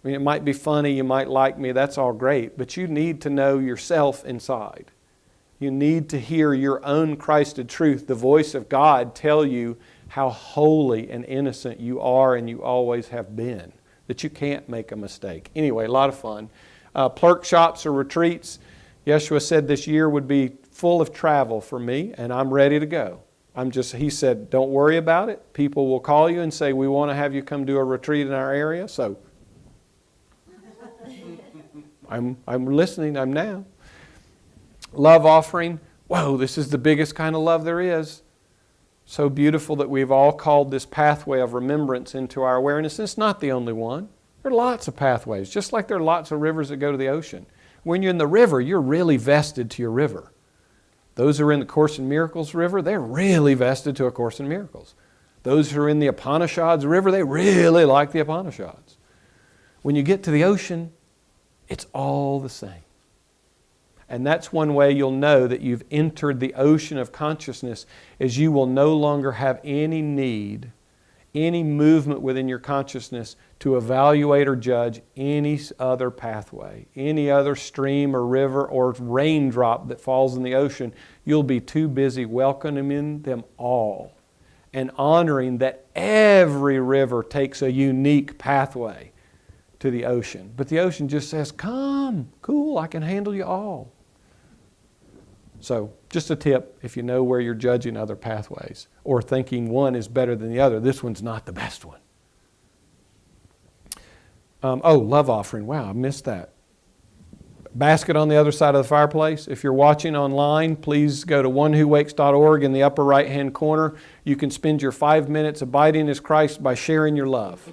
I mean, it might be funny, you might like me, that's all great, but you need to know yourself inside. You need to hear your own Christed truth, the voice of God, tell you how holy and innocent you are and you always have been, that you can't make a mistake. Anyway, a lot of fun. Plurk shops or retreats, Jeshua said this year would be full of travel for me, and I'm ready to go. He said, don't worry about it. People will call you and say, we want to have you come do a retreat in our area. So I'm listening, I'm now. Love offering, whoa, this is the biggest kind of love there is. So beautiful that we've all called this pathway of remembrance into our awareness. And it's not the only one. There are lots of pathways, just like there are lots of rivers that go to the ocean. When you're in the river, you're really vested to your river. Those who are in the Course in Miracles river, they're really vested to A Course in Miracles. Those who are in the Upanishads river, they really like the Upanishads. When you get to the ocean, it's all the same. And that's one way you'll know that you've entered the ocean of consciousness, is you will no longer have any need, any movement within your consciousness to evaluate or judge any other pathway, any other stream or river or raindrop that falls in the ocean. You'll be too busy welcoming them all and honoring that every river takes a unique pathway to the ocean. But the ocean just says, come, cool, I can handle you all. So just a tip, if you know where you're judging other pathways or thinking one is better than the other, this one's not the best one. Love offering. Wow, I missed that. Basket on the other side of the fireplace. If you're watching online, please go to onewhowakes.org in the upper right-hand corner. You can spend your 5 minutes abiding as Christ by sharing your love,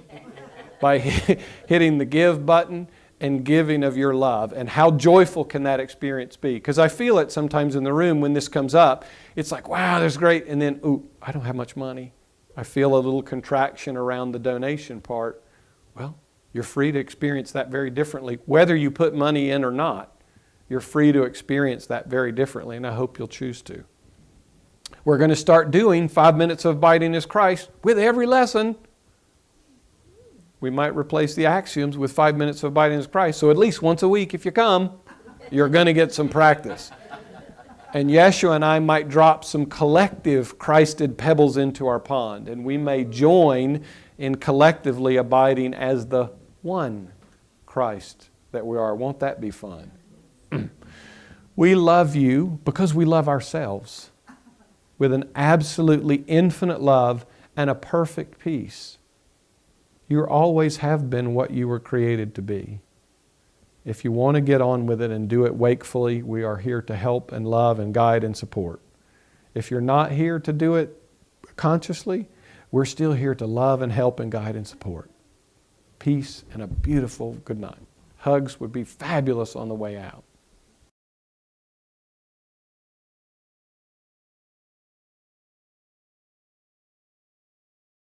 by hitting the give button and giving of your love. And how joyful can that experience be? Because I feel it sometimes in the room when this comes up. It's like, wow, that's great. And then, ooh, I don't have much money. I feel a little contraction around the donation part. Well, you're free to experience that very differently. Whether you put money in or not, you're free to experience that very differently, and I hope you'll choose to. We're going to start doing 5 minutes of abiding as Christ with every lesson. We might replace the axioms with 5 minutes of abiding as Christ. So at least once a week, if you come, you're going to get some practice. And Yeshua and I might drop some collective Christed pebbles into our pond, and we may join in collectively abiding as the one Christ that we are. Won't that be fun? We love you because we love ourselves with an absolutely infinite love and a perfect peace. You always have been what you were created to be. If you want to get on with it and do it wakefully, we are here to help and love and guide and support. If you're not here to do it consciously, we're still here to love and help and guide and support. Peace and a beautiful good night. Hugs would be fabulous on the way out.